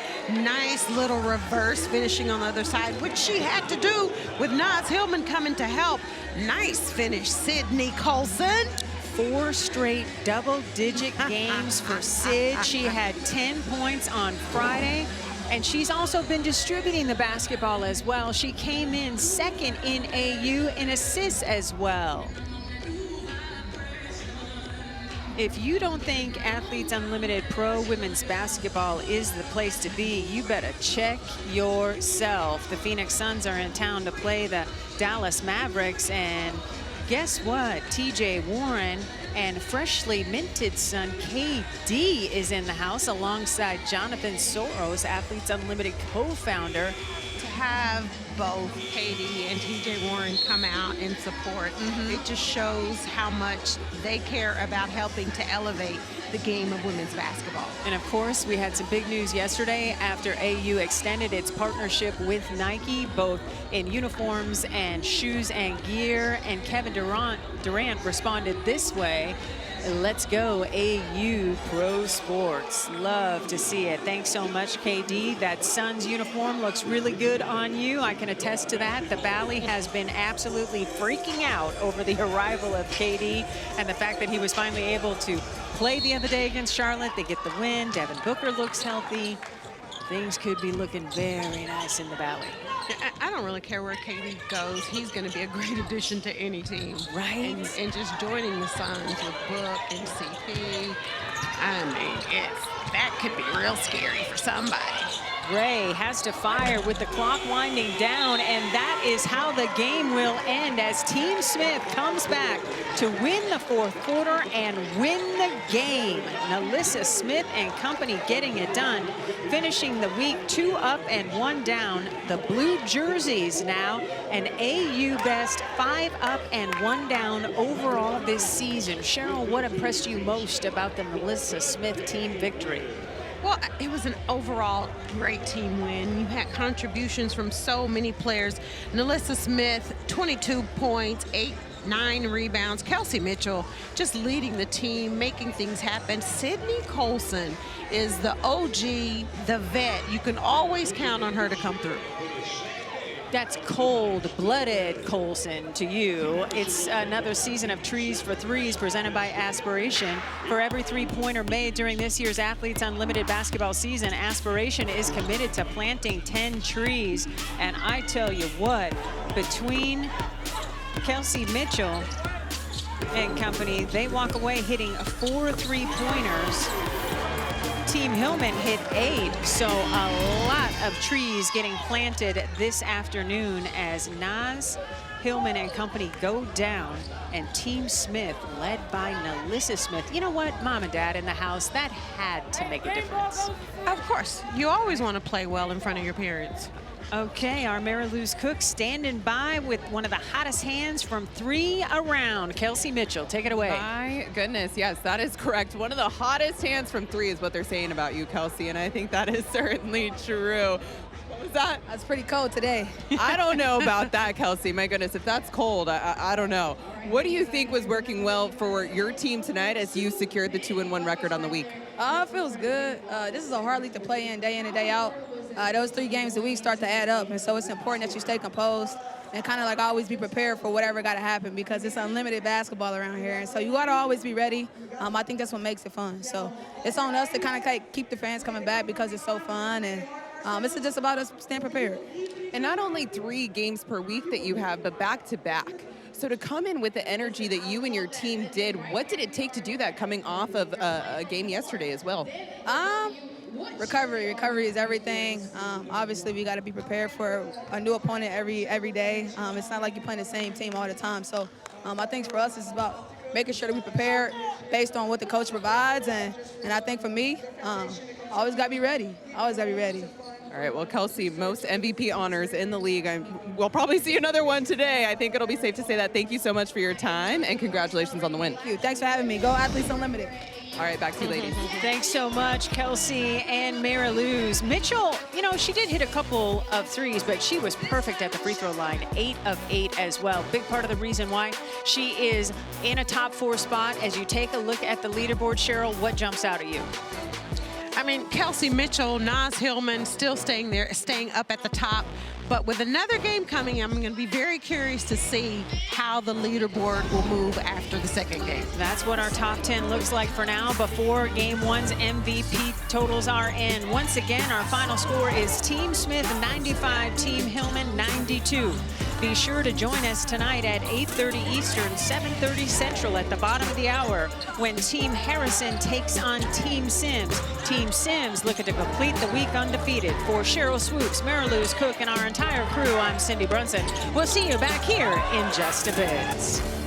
Nice little reverse finishing on the other side, which she had to do with Naz Hillman coming to help. Nice finish, Sydney Colson. 4 straight double-digit games for Sid. She had 10 points on Friday. And she's also been distributing the basketball as well. She came in second in AU in assists as well. If you don't think Athletes Unlimited Pro Women's Basketball is the place to be, you better check yourself. The Phoenix Suns are in town to play the Dallas Mavericks, and guess what? TJ Warren and freshly minted son KD is in the house alongside Jonathan Soros, Athletes Unlimited co-founder. To have both Katie and TJ Warren come out and support, it just shows how much they care about helping to elevate the game of women's basketball. And of course, we had some big news yesterday after AU extended its partnership with Nike, both in uniforms and shoes and gear. And Kevin Durant responded this way: let's go AU Pro Sports. Love to see it. Thanks so much, KD. That Suns uniform looks really good on you. I can attest to that. The Valley has been absolutely freaking out over the arrival of KD and the fact that he was finally able to play the other day against Charlotte. They get the win. Devin Booker looks healthy. Things could be looking very nice in the Valley. I don't really care where KD goes. He's going to be a great addition to any team. Right. And just joining the Suns with Book and CP, I mean, that could be real scary for somebody. Gray has to fire with the clock winding down, and that is how the game will end as Team Smith comes back to win the 4th quarter and win the game. Nalissa Smith and company getting it done, finishing the week 2 up and 1 down. The blue jerseys now an AU best 5 up and 1 down overall this season. Cheryl, what impressed you most about the Nalissa Smith team victory? Well, it was an overall great team win. You had contributions from so many players. Nalissa Smith, 22 points, 9 rebounds. Kelsey Mitchell just leading the team, making things happen. Sydney Colson is the OG, the vet. You can always count on her to come through. That's cold-blooded Colson to you. It's another season of Trees for Threes presented by Aspiration. For every 3-pointer made during this year's Athletes Unlimited basketball season, Aspiration is committed to planting 10 trees. And I tell you what, between Kelsey Mitchell and company, they walk away hitting 4 3-pointers. Team Hillman hit 8, so a lot of trees getting planted this afternoon as Naz Hillman and company go down, and Team Smith, led by Nalissa Smith. You know what, Mom and Dad in the house, that had to make a difference. Of course, you always want to play well in front of your parents. Okay, our Mary Lou's Cook standing by with one of the hottest hands from 3 around. Kelsey Mitchell, take it away. My goodness, yes, that is correct. One of the hottest hands from 3 is what they're saying about you, Kelsey, and I think that is certainly true. What was that? That's pretty cold today. I don't know about that, Kelsey. My goodness, if that's cold, I don't know. What do you think was working well for your team tonight as you secured the 2-1 record on the week? It feels good. This is a hard league to play in and day out. Those 3 games a week start to add up, and so it's important that you stay composed and kind of like always be prepared for whatever got to happen, because it's unlimited basketball around here, and so you got to always be ready. I think that's what makes it fun. So it's on us to kind of keep the fans coming back because it's so fun, and it's just about us staying prepared. And not only 3 games per week that you have, but back-to-back. So to come in with the energy that you and your team did, what did it take to do that coming off of a game yesterday as well? Recovery is everything. Obviously, we got to be prepared for a new opponent every day. It's not like you're playing the same team all the time. So I think for us, it's about making sure that we prepare based on what the coach provides. And I think for me, always got to be ready. Always got to be ready. All right, well, Kelsey, most MVP honors in the league. We'll probably see another one today. I think it'll be safe to say that. Thank you so much for your time, and congratulations on the win. Thank you. Thanks for having me. Go Athletes Unlimited. All right, back to you, ladies. Thanks so much, Kelsey and Mary Lou's. Mitchell, you know, she did hit a couple of 3s, but she was perfect at the free throw line, 8 of 8 as well. Big part of the reason why she is in a top 4 spot. As you take a look at the leaderboard, Cheryl, what jumps out at you? I mean, Kelsey Mitchell, Naz Hillman still staying up at the top. But with another game coming, I'm going to be very curious to see how the leaderboard will move after the second game. That's what our top 10 looks like for now before Game 1's MVP totals are in. Once again, our final score is Team Smith 95, Team Hillman 92. Be sure to join us tonight at 8:30 Eastern, 7:30 Central at the bottom of the hour when Team Harrison takes on Team Sims. Team Sims looking to complete the week undefeated. For Cheryl Swoops, Mary Lou's Cook, and our entire crew, I'm Cindy Brunson. We'll see you back here in just a bit.